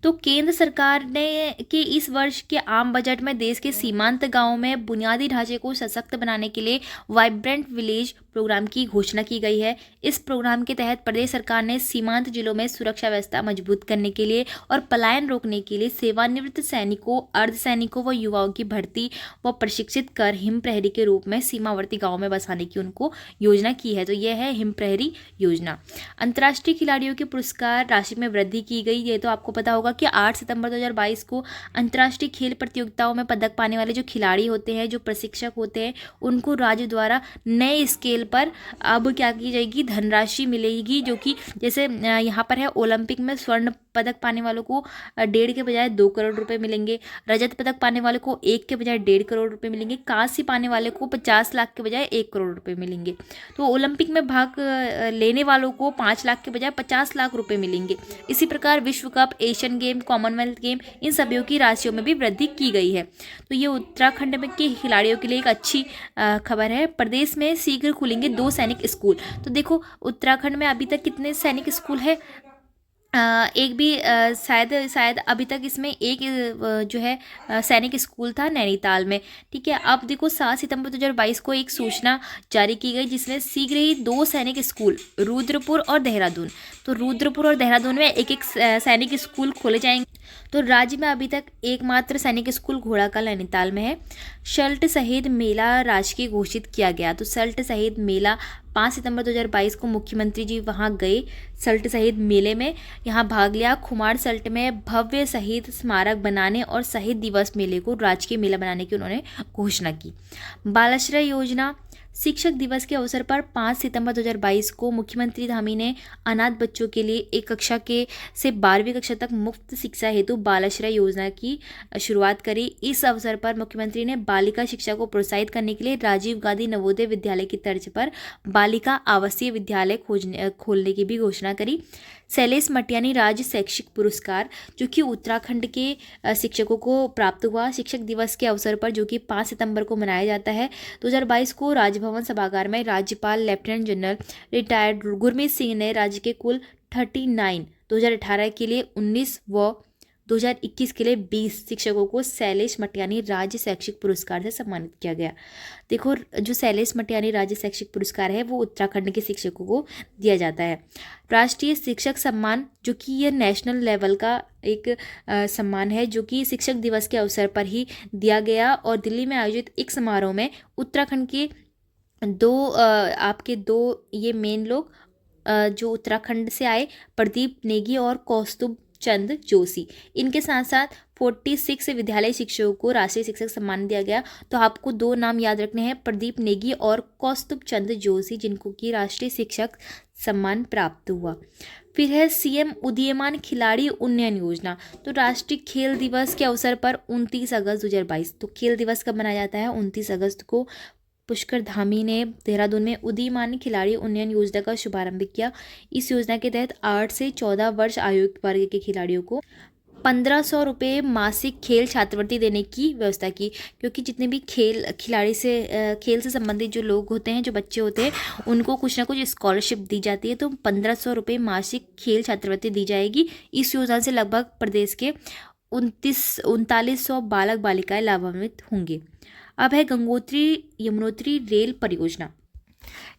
तो केंद्र सरकार ने के इस वर्ष के आम बजट में देश के सीमांत गांवों में बुनियादी ढांचे को सशक्त बनाने के लिए वाइब्रेंट विलेज प्रोग्राम की घोषणा की गई है। इस प्रोग्राम के तहत प्रदेश सरकार ने सीमांत जिलों में सुरक्षा व्यवस्था मजबूत करने के लिए और पलायन रोकने के लिए सेवानिवृत्त सैनिकों, अर्धसैनिकों व युवाओं की भर्ती व प्रशिक्षित कर हिम प्रहरी के रूप में सीमावर्ती गाँवों में बसाने की उनको योजना की है। तो यह है हिम प्रहरी योजना। अंतर्राष्ट्रीय खिलाड़ियों के पुरस्कार राशि में वृद्धि की गई। ये तो आपको पता होगा कि 8 सितंबर 2022 को अंतर्राष्ट्रीय खेल प्रतियोगिताओं में पदक पाने वाले जो खिलाड़ी होते हैं, जो प्रशिक्षक होते हैं, उनको राज्य द्वारा नए स्केल पर अब क्या की जाएगी, धनराशि मिलेगी। जो कि जैसे यहाँ पर है ओलंपिक में स्वर्ण पदक पाने वालों को 1.5 के बजाय 2 करोड़ रुपए मिलेंगे, रजत पदक पाने वाले को 1 के बजाय 1.5 करोड़ रुपए मिलेंगे, कांस्य पाने वाले को 50 लाख के बजाय 1 करोड़ रुपए मिलेंगे। तो ओलंपिक में भाग लेने वालों को 5 लाख के बजाय 50 लाख रुपए मिलेंगे। इसी प्रकार विश्व cup, Asian game, Commonwealth game, इन सभी की राशियों में भी वृद्धि की गई है। तो ये उत्तराखंड में के खिलाड़ियों के लिए एक अच्छी खबर है। प्रदेश में शीघ्र खुलेंगे 2 सैनिक स्कूल। तो देखो उत्तराखंड में अभी तक कितने सैनिक स्कूल है, एक भी शायद अभी तक इसमें एक जो है सैनिक स्कूल था नैनीताल में। ठीक है, अब देखो 7 सितंबर 2022 को एक सूचना जारी की गई जिसमें शीघ्र ही 2 सैनिक स्कूल रुद्रपुर और देहरादून, तो रुद्रपुर और देहरादून में एक सैनिक स्कूल खोले जाएंगे। तो राज्य में अभी तक एकमात्र सैनिक स्कूल घोड़ाकल नैनीताल में है। सल्ट शहीद मेला राजकीय घोषित किया गया। तो सल्ट शहीद मेला 5 सितंबर 2022 को मुख्यमंत्री जी वहां गए सल्ट शहीद मेले में, यहाँ भाग लिया। खुमार सल्ट में भव्य शहीद स्मारक बनाने और शहीद दिवस मेले को राजकीय मेला बनाने की उन्होंने घोषणा की। बालाश्रय योजना, शिक्षक दिवस के अवसर पर 5 सितंबर 2022 को मुख्यमंत्री धामी ने अनाथ बच्चों के लिए 1 कक्षा से 12वीं कक्षा तक मुफ्त शिक्षा हेतु बालाश्रय योजना की शुरुआत करी। इस अवसर पर मुख्यमंत्री ने बालिका शिक्षा को प्रोत्साहित करने के लिए राजीव गांधी नवोदय विद्यालय की तर्ज पर बालिका आवासीय विद्यालय खोलने की भी घोषणा करी। शैलेश मटियानी राज्य शैक्षिक पुरस्कार, जो कि उत्तराखंड के शिक्षकों को प्राप्त हुआ शिक्षक दिवस के अवसर पर, जो कि 5 सितंबर को मनाया जाता है। 2022 को राजभवन सभागार में राज्यपाल lieutenant general retired Gurmeet Singh ने राज्य के कुल 39 2018 के लिए 19 व 2021 के लिए 20 शिक्षकों को शैलेश मटियानी राज्य शैक्षिक पुरस्कार से सम्मानित किया गया। देखो, जो शैलेश मटियानी राज्य शैक्षिक पुरस्कार है वो उत्तराखंड के शिक्षकों को दिया जाता है। राष्ट्रीय शिक्षक सम्मान, जो कि ये नेशनल लेवल का एक सम्मान है, जो कि शिक्षक दिवस के अवसर पर ही दिया गया और दिल्ली में आयोजित एक समारोह में उत्तराखंड के दो ये मेन लोग जो उत्तराखंड से आए, प्रदीप नेगी और कौस्तुभ चंद जोशी, इनके साथ साथ 46 विद्यालय शिक्षकों को राष्ट्रीय शिक्षक सम्मान दिया गया। तो आपको 2 नाम याद रखने हैं, प्रदीप नेगी और कौस्तुभ चंद जोशी, जिनको कि राष्ट्रीय शिक्षक सम्मान प्राप्त हुआ। फिर है सीएम उदीयमान खिलाड़ी उन्नयन योजना। तो राष्ट्रीय खेल दिवस के अवसर पर 29 अगस्त 2022, तो खेल दिवस कब मनाया जाता है? 29 अगस्त को पुष्कर धामी ने देहरादून में उदीयमान खिलाड़ी उन्नयन योजना का शुभारंभ किया। इस योजना के तहत 8 से 14 वर्ष आयु वर्ग के खिलाड़ियों को 1500 रुपये मासिक खेल छात्रवृत्ति देने की व्यवस्था की, क्योंकि जितने भी खेल से संबंधित जो लोग होते हैं, जो बच्चे होते हैं, उनको कुछ ना कुछ स्कॉलरशिप दी जाती है। तो 1500 रुपये मासिक खेल छात्रवृत्ति दी जाएगी। इस योजना से लगभग प्रदेश के 3900 बालक बालिकाएं लाभान्वित होंगे। अब है गंगोत्री यमुनोत्री रेल परियोजना।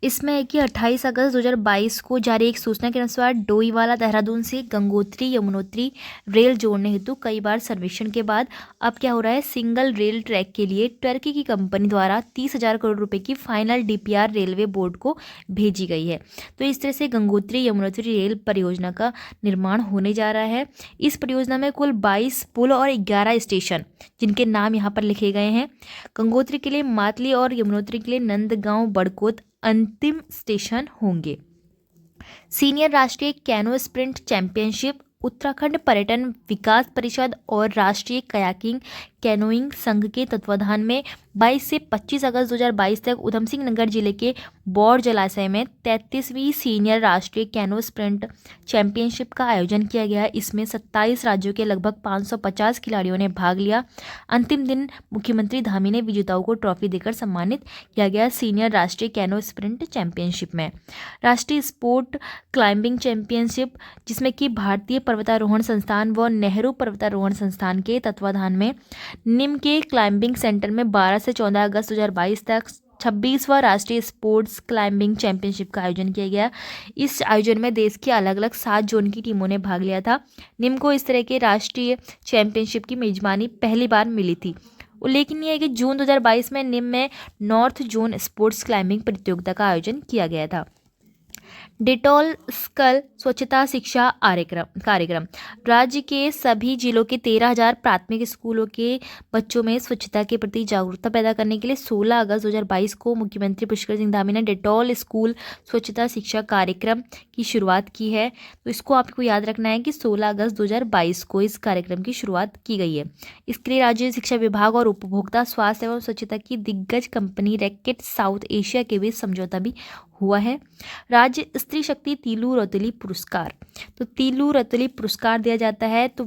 इसमें है कि 28 अगस्त 2022 को जारी एक सूचना के अनुसार डोईवाला देहरादून से गंगोत्री यमुनोत्री रेल जोड़ने हेतु कई बार सर्वेक्षण के बाद अब क्या हो रहा है, सिंगल रेल ट्रैक के लिए टर्की की कंपनी द्वारा 30,000 करोड़ रुपए की फाइनल डीपीआर रेलवे बोर्ड को भेजी गई है। तो इस तरह से गंगोत्री यमुनोत्री रेल परियोजना का निर्माण होने जा रहा है। इस परियोजना में कुल 22 पुल और 11 स्टेशन, जिनके नाम यहाँ पर लिखे गए हैं। गंगोत्री के लिए मातली और यमुनोत्री के लिए नंदगांव बड़कोत अंतिम स्टेशन होंगे। सीनियर राष्ट्रीय कैनो स्प्रिंट चैंपियनशिप उत्तराखंड पर्यटन विकास परिषद और राष्ट्रीय कयाकिंग कैनोइंग संघ के तत्वाधान में 22 से 25 अगस्त 2022 तक उधम सिंह नगर जिले के बौर जलाशय में 33वीं सीनियर राष्ट्रीय कैनो स्प्रिंट चैंपियनशिप का आयोजन किया गया। इसमें 27 राज्यों के लगभग 550 खिलाड़ियों ने भाग लिया। अंतिम दिन मुख्यमंत्री धामी ने विजेताओं को ट्रॉफी देकर सम्मानित किया गया। सीनियर राष्ट्रीय कैनो स्प्रिंट चैंपियनशिप में राष्ट्रीय स्पोर्ट क्लाइंबिंग चैंपियनशिप, जिसमें कि भारतीय पर्वतारोहण संस्थान व नेहरू पर्वतारोहण संस्थान के तत्वाधान में निम के क्लाइंबिंग सेंटर में 12 से 14 अगस्त 2022 तक 26वां राष्ट्रीय स्पोर्ट्स क्लाइंबिंग चैंपियनशिप का आयोजन किया गया। इस आयोजन में देश के अलग अलग 7 जोन की टीमों ने भाग लिया था। निम को इस तरह के राष्ट्रीय चैंपियनशिप की मेजबानी पहली बार मिली थी। उल्लेखनीय है कि जून 2022 में निम में नॉर्थ जोन स्पोर्ट्स क्लाइंबिंग प्रतियोगिता का आयोजन किया गया था। डेटॉल स्कल स्वच्छता शिक्षा कार्यक्रम राज्य के सभी जिलों के 13,000 प्राथमिक स्कूलों के बच्चों में स्वच्छता के प्रति जागरूकता पैदा करने के लिए 16 अगस्त 2022 को मुख्यमंत्री पुष्कर सिंह धामी ने डेटॉल स्कूल स्वच्छता शिक्षा कार्यक्रम की शुरुआत की है। तो इसको आपको याद रखना है कि 16 अगस्त 2022 को इस कार्यक्रम की शुरुआत की गई है। इसके लिए राज्य शिक्षा विभाग और उपभोक्ता स्वास्थ्य एवं स्वच्छता की दिग्गज कंपनी रैकेट साउथ एशिया के बीच समझौता भी हुआ है। राज्य स्त्री शक्ति तीलू रौतेली पुरस्कार, तो तीलू रौतेली पुरस्कार दिया जाता है। तो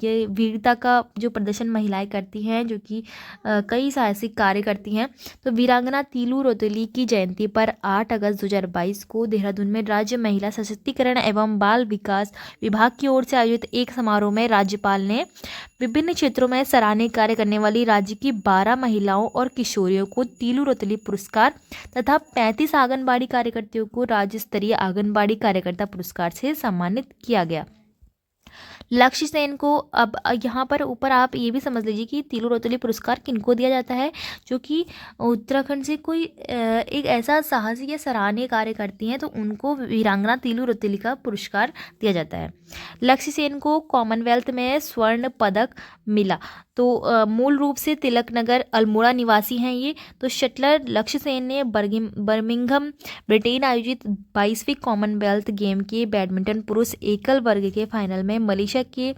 ये वीरता का जो प्रदर्शन महिलाएं करती हैं, जो कि कई साहसिक कार्य करती हैं। तो वीरांगना तीलू रौतेली की जयंती पर 8 अगस्त 2022 को देहरादून में राज्य महिला सशक्तिकरण एवं बाल विकास विभाग की ओर से आयोजित एक समारोह में राज्यपाल ने विभिन्न क्षेत्रों में सराहनीय कार्य करने वाली राज्य की 12 महिलाओं और किशोरियों को तीलू रौतेली पुरस्कार तथा 35 आंगनबाड़ी कार्यकर्तियों को राज्य स्तरीय आंगनबाड़ी कार्यकर्ता पुरस्कार से सम्मानित किया गया। लक्ष्य सेन को, अब यहाँ पर ऊपर आप ये भी समझ लीजिए कि तीलू रौतेली पुरस्कार किनको दिया जाता है, जो कि उत्तराखंड से कोई एक ऐसा साहसी या सराहनीय कार्य करती हैं, तो उनको वीरांगना तीलू रौतेली का पुरस्कार दिया जाता है। लक्ष्य सेन को कॉमनवेल्थ में स्वर्ण पदक मिला। तो मूल रूप से तिलक नगर अल्मोड़ा निवासी हैं ये। तो शटलर लक्ष्य सेन ने बर्मिंघम ब्रिटेन आयोजित 22वीं कॉमनवेल्थ गेम के बैडमिंटन पुरुष एकल वर्ग के फाइनल में मलेशिया के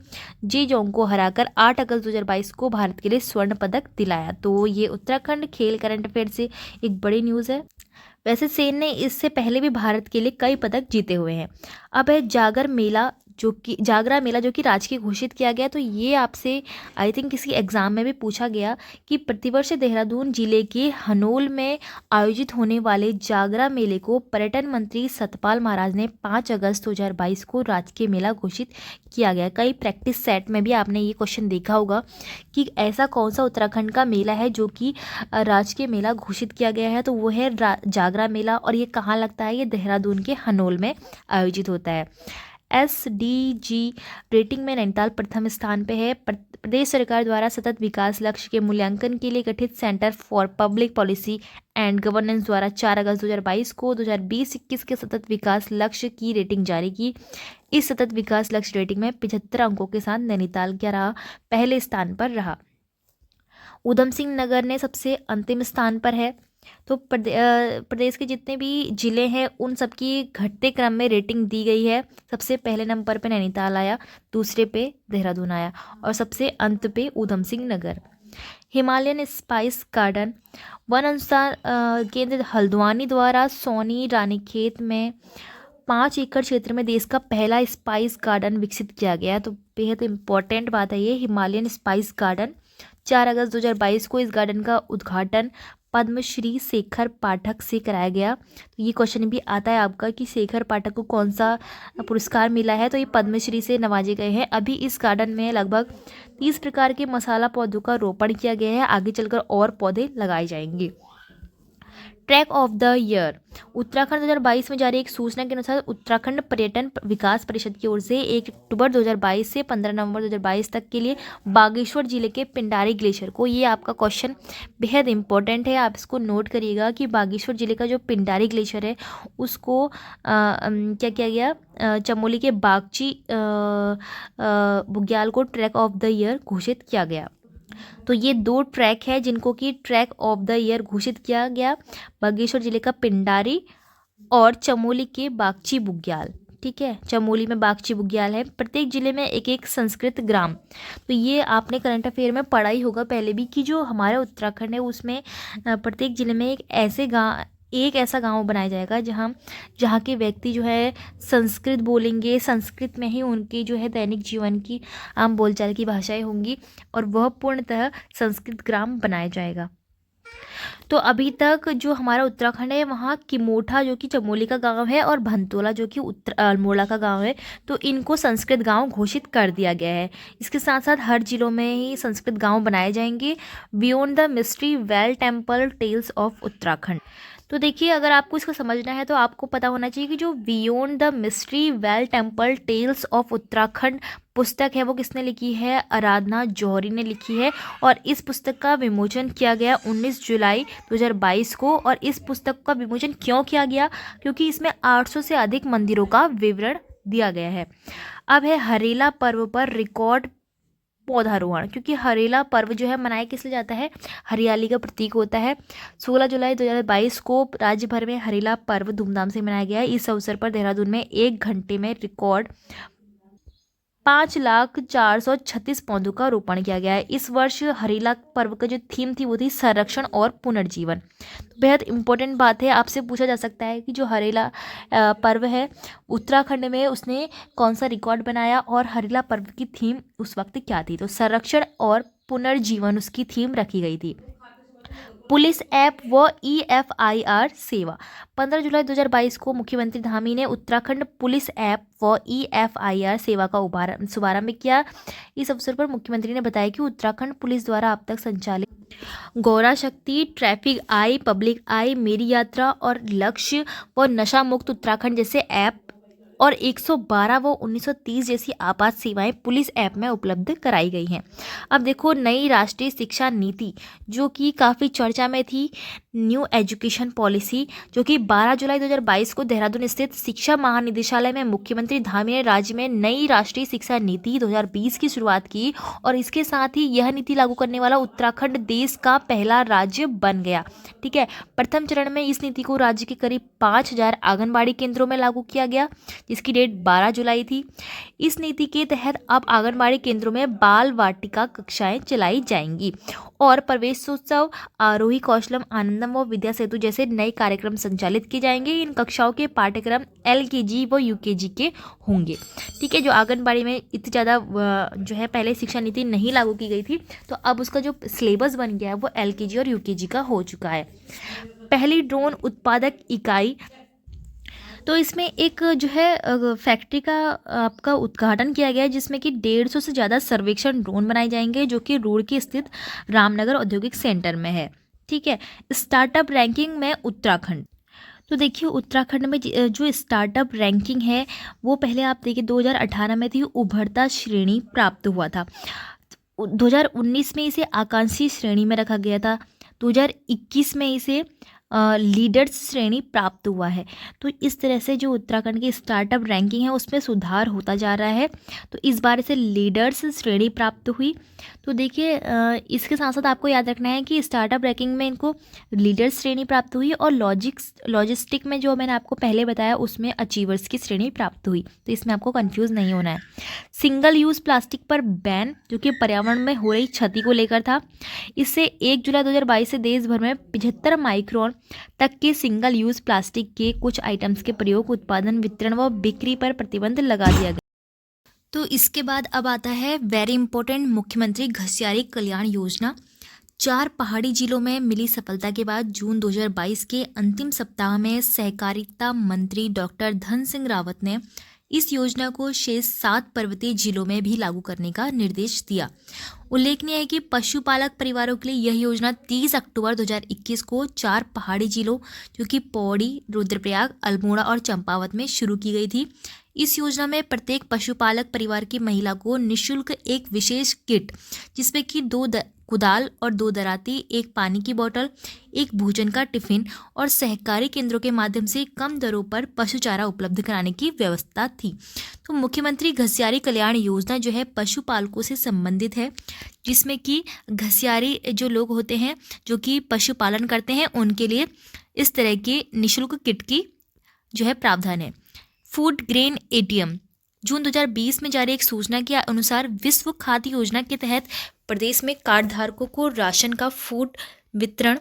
जे जोंग को हराकर 8 अगस्त 2022 को भारत के लिए स्वर्ण पदक दिलाया। तो ये उत्तराखंड खेल करंट अफेयर से एक बड़ी न्यूज़ है। वैसे सेन ने इससे पहले भी भारत के लिए कई पदक जीते हुए हैं। अब है जागर मेला जो कि राजकीय घोषित किया गया। तो ये आपसे आई थिंक किसी एग्जाम में भी पूछा गया कि प्रतिवर्ष देहरादून जिले के हनोल में आयोजित होने वाले जागरा मेले को पर्यटन मंत्री सतपाल महाराज ने 5 अगस्त 2022 को राजकीय मेला घोषित किया गया। कई प्रैक्टिस सेट में भी आपने ये क्वेश्चन देखा होगा कि ऐसा कौन सा उत्तराखंड का मेला है जो कि राजकीय मेला घोषित किया गया है। तो वो है जागरा मेला, और ये कहाँ लगता है? ये देहरादून के हनोल में आयोजित होता है। SDG रेटिंग में नैनीताल प्रथम स्थान पे है। प्रदेश सरकार द्वारा सतत विकास लक्ष्य के मूल्यांकन के लिए गठित centre for public policy and governance द्वारा 4 अगस्त 2022 को 2020-21 के सतत विकास लक्ष्य की रेटिंग जारी की। इस सतत विकास लक्ष्य रेटिंग में 75 अंकों के साथ नैनीताल पहले स्थान पर रहा। ऊधम सिंह नगर ने सबसे अंतिम स्थान पर है। तो प्रदेश के जितने भी ज़िले हैं उन सबकी घटते क्रम में रेटिंग दी गई है। सबसे पहले नंबर पे नैनीताल आया, दूसरे पे देहरादून आया और सबसे अंत पे Udham Singh Nagar. Himalayan spice garden one अनुसंधान केंद्र हल्द्वानी द्वारा सोनी रानीखेत में 5 एकड़ क्षेत्र में देश का पहला स्पाइस गार्डन विकसित किया गया। तो बेहद इम्पोर्टेंट बात है ये हिमालयन स्पाइस गार्डन। 4 अगस्त 2022 को इस गार्डन का उद्घाटन पद्मश्री शेखर पाठक से कराया गया। तो ये क्वेश्चन भी आता है आपका कि शेखर पाठक को कौन सा पुरस्कार मिला है? तो ये पद्मश्री से नवाजे गए हैं। अभी इस गार्डन में लगभग 30 प्रकार के मसाला पौधों का रोपण किया गया है। आगे चलकर और पौधे लगाए जाएंगे। Track of the year Uttarakhand 2022 में जारी एक सूचना के अनुसार उत्तराखंड पर्यटन विकास परिषद की ओर से 1 अक्टूबर 2022 से 15 नवंबर 2022 तक के लिए बागेश्वर जिले के पिंडारी ग्लेशियर को, ये आपका क्वेश्चन बेहद इंपॉर्टेंट है, आप इसको नोट करिएगा कि बागेश्वर जिले का जो पिंडारी ग्लेशियर है उसको क्या किया गया? चमोली के बागची बुग्याल को ट्रैक ऑफ द ईयर घोषित किया गया। तो ये 2 ट्रैक है जिनको कि ट्रैक ऑफ द ईयर घोषित किया गया, बागेश्वर जिले का पिंडारी और चमोली के बागची बुग्याल। ठीक है, चमोली में बागची बुग्याल है। प्रत्येक जिले में एक एक संस्कृत ग्राम। तो ये आपने करंट अफेयर में पढ़ा ही होगा पहले भी कि जो हमारा उत्तराखंड है उसमें प्रत्येक जिले में एक ऐसा गांव बनाया जाएगा जहाँ के व्यक्ति जो है संस्कृत बोलेंगे, संस्कृत में ही उनकी जो है दैनिक जीवन की आम बोलचाल की भाषाएं होंगी और वह पूर्णतः संस्कृत ग्राम बनाया जाएगा। तो अभी तक जो हमारा उत्तराखंड है वहाँ किमोठा जो कि चमोली का गांव है और भंतोला जो कि अल्मोड़ा का गांव है, तो इनको संस्कृत गांव घोषित कर दिया गया है। इसके साथ साथ हर जिलों में ही संस्कृत गांव बनाए जाएंगे। Beyond the mystery well temple tales of Uttarakhand. तो देखिए, अगर आपको इसको समझना है तो आपको पता होना चाहिए कि जो beyond the mystery well temple tales of Uttarakhand पुस्तक है वो किसने लिखी है? आराधना जौहरी ने लिखी है। और इस पुस्तक का विमोचन किया गया 19 जुलाई 2022 को। और इस पुस्तक का विमोचन क्यों किया गया? क्योंकि इसमें 800 से अधिक मंदिरों का विवरण दिया गया है। अब है हरेला पर्व पर रिकॉर्ड पौधारोहण, क्योंकि हरेला पर्व जो है मनाया किस लिए जाता है? हरियाली का प्रतीक होता है। 16 जुलाई 2022 को राज्य भर में हरेला पर्व धूमधाम से मनाया गया है। इस अवसर पर देहरादून में 1 घंटे में रिकॉर्ड 5,04,36 पौधों का रोपण किया गया है। इस वर्ष हरेला पर्व का जो थीम थी वो थी संरक्षण और पुनर्जीवन। तो बेहद इंपॉर्टेंट बात है, आपसे पूछा जा सकता है कि जो हरेला पर्व है उत्तराखंड में उसने कौन सा रिकॉर्ड बनाया और हरेला पर्व की थीम उस वक्त क्या थी? तो संरक्षण और पुनर्जीवन उसकी थीम रखी गई थी। पुलिस ऐप व EFIR सेवा 15 जुलाई 2022 को मुख्यमंत्री धामी ने उत्तराखंड पुलिस ऐप व EFIR सेवा का शुभारंभ किया। इस अवसर पर मुख्यमंत्री ने बताया कि उत्तराखंड पुलिस द्वारा अब तक संचालित गौरा शक्ति, ट्रैफिक आई, पब्लिक आई, मेरी यात्रा और लक्ष्य व नशा मुक्त उत्तराखंड जैसे ऐप और 112 व 1930 जैसी आपात सेवाएं पुलिस ऐप में उपलब्ध कराई गई हैं। अब देखो, नई राष्ट्रीय शिक्षा नीति जो कि काफ़ी चर्चा में थी, न्यू एजुकेशन पॉलिसी, जो कि 12 जुलाई 2022 को देहरादून स्थित शिक्षा महानिदेशालय में मुख्यमंत्री धामी ने राज्य में नई राष्ट्रीय शिक्षा नीति 2020 की शुरुआत की। और इसके साथ ही यह नीति लागू करने वाला उत्तराखंड देश का पहला राज्य बन गया। ठीक है, प्रथम चरण में इस नीति को राज्य के करीब 5,000 आंगनबाड़ी केंद्रों में लागू किया गया, जिसकी डेट 12 जुलाई थी। इस नीति के तहत अब आंगनबाड़ी केंद्रों में बाल वाटिका कक्षाएं चलाई जाएंगी और प्रवेशोत्सव, आरोही कौशलम, आनंद वंदनम व विद्या सेतु जैसे नए कार्यक्रम संचालित किए जाएंगे। इन कक्षाओं के पाठ्यक्रम LKG व UKG के होंगे। ठीक है, जो आंगनबाड़ी में इतनी ज़्यादा जो है पहले शिक्षा नीति नहीं लागू की गई थी, तो अब उसका जो सिलेबस बन गया है वो LKG और UKG का हो चुका है। पहली ड्रोन उत्पादक इकाई, तो इसमें एक जो है फैक्ट्री का आपका उद्घाटन किया गया है, जिसमें कि 150 से ज़्यादा सर्वेक्षण ड्रोन बनाए जाएंगे, जो कि रुड़की स्थित रामनगर औद्योगिक सेंटर में है। ठीक है, स्टार्टअप रैंकिंग में उत्तराखंड, तो देखिए उत्तराखंड में जो स्टार्टअप रैंकिंग है वो पहले आप देखिए 2018 में थी, उभरता श्रेणी प्राप्त हुआ था। 2019 में इसे आकांक्षी श्रेणी में रखा गया था। 2021 में इसे लीडर्स श्रेणी प्राप्त हुआ है। तो इस तरह से जो उत्तराखंड की स्टार्टअप रैंकिंग है उसमें सुधार होता जा रहा है। तो इस बार इसे लीडर्स श्रेणी प्राप्त हुई। तो देखिए इसके साथ साथ आपको याद रखना है कि स्टार्टअप रैंकिंग में इनको लीडर्स श्रेणी प्राप्त हुई और लॉजिस्टिक में जो मैंने आपको पहले बताया उसमें अचीवर्स की श्रेणी प्राप्त हुई। तो इसमें आपको कंफ्यूज नहीं होना है। सिंगल यूज़ प्लास्टिक पर बैन, जो कि पर्यावरण में हो रही क्षति को लेकर था। इससे 1 जुलाई 2022 से देश भर में 75 माइक्रोन तक के सिंगल यूज़ प्लास्टिक के कुछ आइटम्स के प्रयोग, उत्पादन, वितरण व बिक्री पर प्रतिबंध लगा दिया गया। तो इसके बाद अब आता है वेरी इंपॉर्टेंट, मुख्यमंत्री घसियारी कल्याण योजना। 4 पहाड़ी जिलों में मिली सफलता के बाद जून 2022 के अंतिम सप्ताह में सहकारिता मंत्री डॉक्टर धन सिंह रावत ने इस योजना को शेष 7 पर्वतीय जिलों में भी लागू करने का निर्देश दिया। उल्लेखनीय है कि पशुपालक परिवारों के लिए यह योजना 30 अक्टूबर 2021 को 4 पहाड़ी जिलों, जो कि पौड़ी, रुद्रप्रयाग, अल्मोड़ा और चंपावत में शुरू की गई थी। इस योजना में प्रत्येक पशुपालक परिवार की महिला को निःशुल्क एक विशेष किट, जिसमें कि 2 कुदाल और 2 दराती, 1 पानी की बोतल, 1 भोजन का टिफिन और सहकारी केंद्रों के माध्यम से कम दरों पर पशु चारा उपलब्ध कराने की व्यवस्था थी। तो मुख्यमंत्री घसियारी कल्याण योजना जो है पशुपालकों से संबंधित है, जिसमें कि घसियारी जो लोग होते हैं जो कि पशुपालन करते हैं उनके लिए इस तरह के निःशुल्क किट की जो है प्रावधान है। फूड ग्रेन ATM, जून 2020 में जारी एक सूचना के अनुसार विश्व खाद्य योजना के तहत प्रदेश में कार्ड धारकों को राशन का फूड वितरण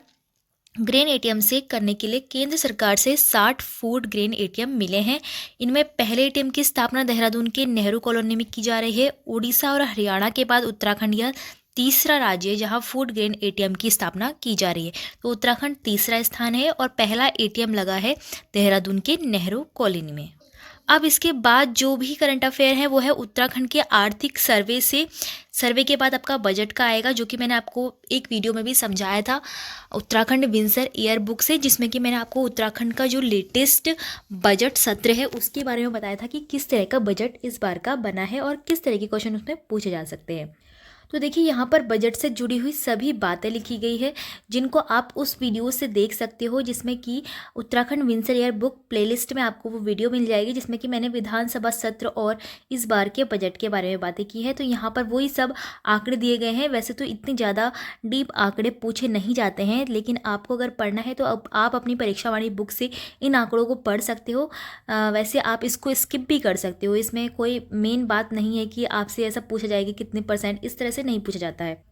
ग्रेन ATM से करने के लिए केंद्र सरकार से 60 फूड ग्रेन ATM मिले हैं। इनमें पहले ATM की स्थापना देहरादून के नेहरू कॉलोनी में की जा रही है। उड़ीसा और हरियाणा के बाद उत्तराखंड यह तीसरा राज्य है जहां फूड ग्रेन ATM की स्थापना की जा रही है। तो उत्तराखंड तीसरा स्थान है और पहला ATM लगा है देहरादून के नेहरू कॉलोनी में। अब इसके बाद जो भी करंट अफेयर है वो है उत्तराखंड के आर्थिक सर्वे के बाद आपका बजट का आएगा, जो कि मैंने आपको एक वीडियो में भी समझाया था उत्तराखंड विंसर ईयर बुक से, जिसमें कि मैंने आपको उत्तराखंड का जो लेटेस्ट बजट सत्र है उसके बारे में बताया था कि किस तरह का बजट इस बार का बना है और किस तरह के क्वेश्चन उसमें पूछे जा सकते हैं। तो देखिए यहाँ पर बजट से जुड़ी हुई सभी बातें लिखी गई है, जिनको आप उस वीडियो से देख सकते हो, जिसमें कि Uttarakhand Windsor year book playlist में आपको वो वीडियो मिल जाएगी, जिसमें कि मैंने विधानसभा सत्र और इस बार के बजट के बारे में बातें की है। तो यहाँ पर वही सब आंकड़े दिए गए हैं। वैसे तो इतनी ज़्यादा डीप आंकड़े पूछे नहीं जाते हैं, लेकिन आपको अगर पढ़ना है तो अब आप अपनी परीक्षा वाणी बुक से इन आंकड़ों को पढ़ सकते हो। वैसे आप इसको स्किप भी कर सकते हो, इसमें कोई मेन बात नहीं है कि आपसे ऐसा पूछा जाएगा कितने %, इस तरह से नहीं पूछा जाता है।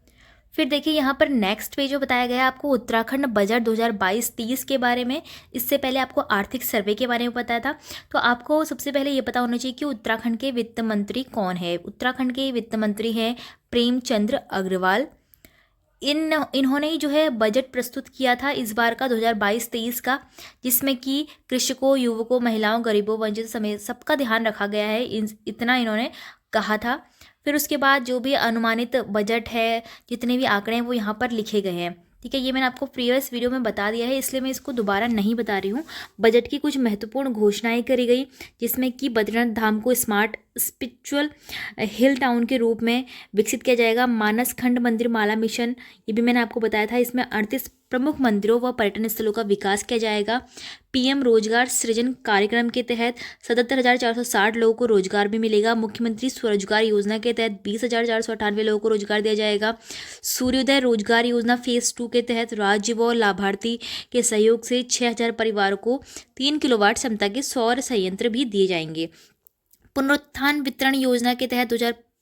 फिर देखिए यहाँ पर नेक्स्ट पेज जो बताया गया है आपको उत्तराखंड बजट 2022-23 के बारे में। इससे पहले आपको आर्थिक सर्वे के बारे में बताया था। तो आपको सबसे पहले ये पता होना चाहिए कि उत्तराखंड के वित्त मंत्री कौन है। उत्तराखंड के वित्त मंत्री हैं प्रेमचंद्र अग्रवाल। इन्होंने ही जो है बजट प्रस्तुत किया था इस बार का 2022-23 का, जिसमें कि कृषकों, युवकों, महिलाओं, गरीबों, वंचित समेत सबका ध्यान रखा गया है। इतना इन्होंने कहा था। फिर उसके बाद जो भी अनुमानित बजट है, जितने भी आंकड़े हैं वो यहाँ पर लिखे गए हैं। ठीक है, ये मैंने आपको प्रीवियस वीडियो में बता दिया है, इसलिए मैं इसको दोबारा नहीं बता रही हूँ। बजट की कुछ महत्वपूर्ण घोषणाएं करी गई, जिसमें कि बद्रीनाथ धाम को स्मार्ट स्पिरिचुअल हिल टाउन के रूप में विकसित किया जाएगा। मानस खंड मंदिर माला मिशन, ये भी मैंने आपको बताया था। इसमें 38 प्रमुख मंदिरों व पर्यटन स्थलों का विकास किया जाएगा। PM रोजगार सृजन कार्यक्रम के तहत 77,460 लोगों को रोजगार भी मिलेगा। मुख्यमंत्री स्वरोजगार योजना के तहत 20,498 लोगों को रोजगार दिया जाएगा। सूर्योदय रोजगार योजना फेज 2 के तहत राज्य व लाभार्थी के सहयोग से 6,000 परिवारों को 3 किलोवाट क्षमता के सौर संयंत्र भी दिए जाएंगे। पुनरुत्थान वितरण योजना के तहत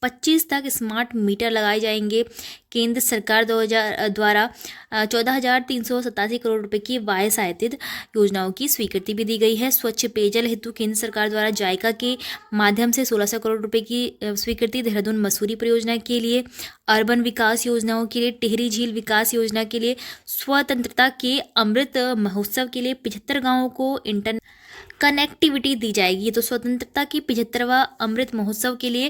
2025 तक स्मार्ट मीटर लगाए जाएंगे। केंद्र सरकार द्वारा 14,387 करोड़ रुपए की वाह्य सहायतित योजनाओं की स्वीकृति भी दी गई है। स्वच्छ पेयजल हेतु केंद्र सरकार द्वारा जायका के माध्यम से 1600 करोड़ रुपए की स्वीकृति। देहरादून मसूरी परियोजना के लिए, अर्बन विकास योजनाओं के लिए, टिहरी झील विकास योजना के लिए, स्वतंत्रता के अमृत महोत्सव के लिए 75 गाँवों को इंटरनेट कनेक्टिविटी दी जाएगी। तो स्वतंत्रता की 75वां अमृत महोत्सव के लिए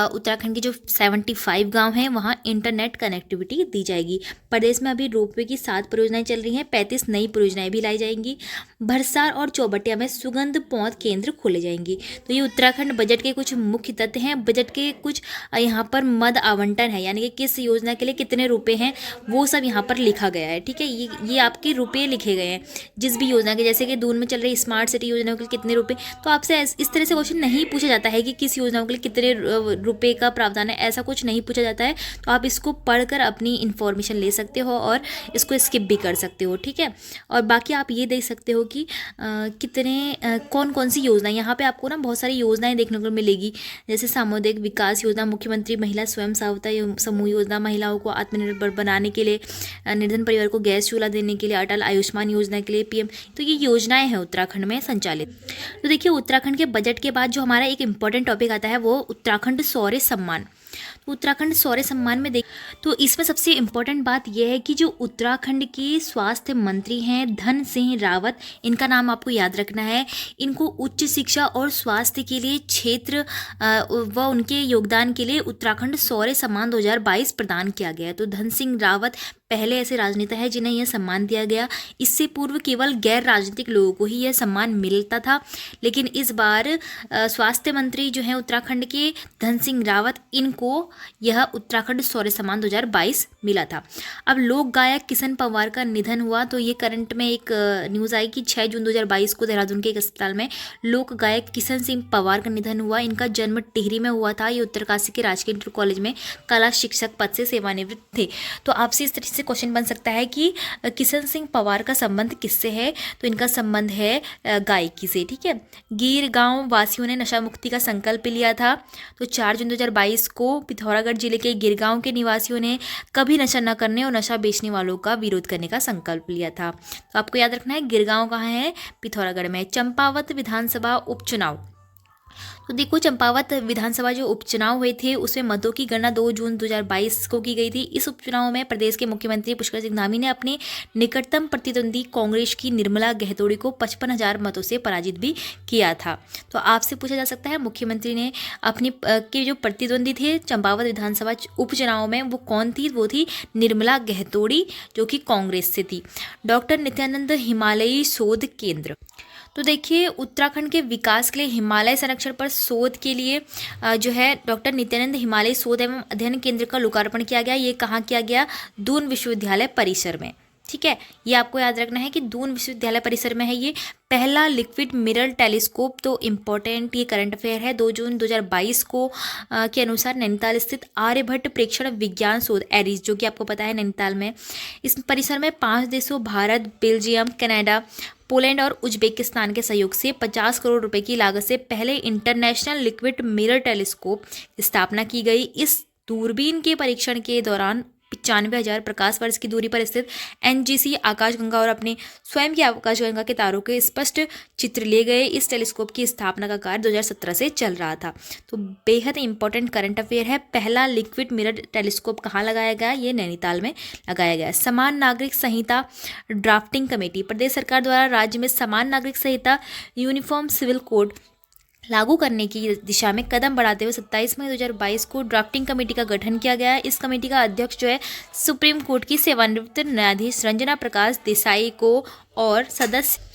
उत्तराखंड के जो 75 गांव हैं वहां इंटरनेट कनेक्टिविटी दी जाएगी। प्रदेश में अभी रोपवे की 7 परियोजनाएं चल रही हैं, 35 नई परियोजनाएं भी लाई जाएंगी। भरसार और चौबटिया में सुगंध पौध केंद्र खोले जाएंगे। तो ये उत्तराखंड बजट के कुछ मुख्य तथ्य हैं। बजट के कुछ यहाँ पर मद आवंटन है, यानी कि किस योजना के लिए कितने रुपए हैं वो सब यहाँ पर लिखा गया है। ठीक है, ये आपके रुपये लिखे गए हैं जिस भी योजना के। जैसे कि दून में चल रही स्मार्ट सिटी योजना के लिए कितने रुपए, तो आपसे इस तरह से क्वेश्चन नहीं पूछा जाता है कि किस योजना के लिए कितने रुपए का प्रावधान है, ऐसा कुछ नहीं पूछा जाता है। तो आप इसको पढ़कर अपनी इन्फॉर्मेशन ले सकते हो और इसको स्किप भी कर सकते हो। ठीक है, और बाकी आप ये देख सकते हो कि कौन कौन सी योजना, यहाँ पे आपको ना बहुत सारी योजनाएं देखने को मिलेगी। जैसे सामुदायिक विकास योजना, मुख्यमंत्री महिला स्वयं सहायता समूह योजना, महिलाओं को आत्मनिर्भर बनाने के लिए, निर्धन परिवार को गैस चूल्हा देने के लिए, अटल आयुष्मान योजना के लिए पीएम। तो ये योजनाएं हैं उत्तराखंड में संचालित। तो देखिए, उत्तराखंड के बजट के बाद जो हमारा एक इम्पॉर्टेंट टॉपिक आता है वो उत्तराखंड शौर्य सम्मान। तो उत्तराखंड शौर्य सम्मान में तो इसमें सबसे इम्पोर्टेंट बात यह है कि जो उत्तराखंड के स्वास्थ्य मंत्री हैं धन सिंह रावत, इनका नाम आपको याद रखना है। इनको उच्च शिक्षा और स्वास्थ्य के लिए क्षेत्र व उनके योगदान के लिए उत्तराखंड शौर्य सम्मान 2022 प्रदान किया गया। तो धन सिंह रावत पहले ऐसे राजनेता है जिन्हें यह सम्मान दिया गया। इससे पूर्व केवल गैर राजनीतिक लोगों को ही यह सम्मान मिलता था, लेकिन इस बार स्वास्थ्य मंत्री जो हैं उत्तराखंड के धन सिंह रावत, इनको यह उत्तराखंड शौर्य सम्मान 2022 मिला था। अब लोक गायक किशन पंवार का निधन हुआ। तो ये करंट में एक न्यूज़ आई कि 6 जून 2022 को देहरादून के एक अस्पताल में लोक गायक किशन सिंह पंवार का निधन हुआ। इनका जन्म टिहरी में हुआ था। ये उत्तरकाशी के राजकीय इंटर कॉलेज में कला शिक्षक पद से सेवानिवृत्त थे। तो आपसे इस तरह से क्वेश्चन बन सकता है कि किशन सिंह पंवार का संबंध किससे है। तो इनका संबंध है गायकी से। ठीक है, गिर गांव वासियों ने नशा मुक्ति का संकल्प लिया था। तो 4 जून 2022 को पिथौरागढ़ जिले के गिर गांव के निवासियों ने कभी नशा न करने और नशा बेचने वालों का विरोध करने का संकल्प लिया था। तो आपको याद रखना है, गिर गांव कहाँ है, पिथौरागढ़ में। चंपावत विधानसभा उपचुनाव। तो देखो, चंपावत विधानसभा जो उपचुनाव हुए थे उसमें मतों की गणना 2 जून 2022 को की गई थी। इस उपचुनाव में प्रदेश के मुख्यमंत्री पुष्कर सिंह धामी ने अपने निकटतम प्रतिद्वंदी कांग्रेस की निर्मला गहतोड़ी को 55,000 मतों से पराजित भी किया था। तो आपसे पूछा जा सकता है, मुख्यमंत्री ने अपनी के जो प्रतिद्वंदी थे चंपावत विधानसभा उपचुनाव में वो कौन थी? वो थी निर्मला गहतोड़ी, जो कि कांग्रेस से थी। डॉक्टर नित्यानंद हिमालयी शोध केंद्र। तो देखिए, उत्तराखंड के विकास के लिए हिमालय संरक्षण पर शोध के लिए जो है डॉक्टर नित्यानंद हिमालय शोध एवं अध्ययन केंद्र का लोकार्पण किया गया। ये कहाँ किया गया? दून विश्वविद्यालय परिसर में। ठीक है, ये आपको याद रखना है कि दून विश्वविद्यालय परिसर में है ये। पहला लिक्विड मिरर टेलीस्कोप, तो इम्पोर्टेंट ये करंट अफेयर है। 2 जून 2022 को के अनुसार नैनीताल स्थित आर्यभट्ट प्रेक्षण विज्ञान शोध एरिस, जो कि आपको पता है नैनीताल में, इस परिसर में 5 देशों भारत, बेल्जियम, कनाडा, पोलैंड और उज्बेकिस्तान के सहयोग से 50 करोड़ रुपए की लागत से पहले इंटरनेशनल लिक्विड मिरर टेलीस्कोप की स्थापना की गई। इस दूरबीन के परीक्षण के दौरान 95,000 प्रकाश वर्ष की दूरी पर स्थित NGC आकाशगंगा और अपने स्वयं की आकाशगंगा के तारों के स्पष्ट चित्र लिए गए। इस टेलीस्कोप की स्थापना का कार्य 2017 से चल रहा था। तो बेहद इंपॉर्टेंट करंट अफेयर है। पहला लिक्विड मिरर टेलीस्कोप कहाँ लगाया गया? ये नैनीताल में लगाया गया। समान नागरिक संहिता ड्राफ्टिंग कमेटी। प्रदेश सरकार द्वारा राज्य में समान नागरिक संहिता यूनिफॉर्म सिविल कोड लागू करने की दिशा में कदम बढ़ाते हुए 27 मई 2022 को ड्राफ्टिंग कमेटी का गठन किया गया है। इस कमेटी का अध्यक्ष जो है सुप्रीम कोर्ट की सेवानिवृत्त न्यायाधीश रंजना प्रकाश देसाई को और सदस्य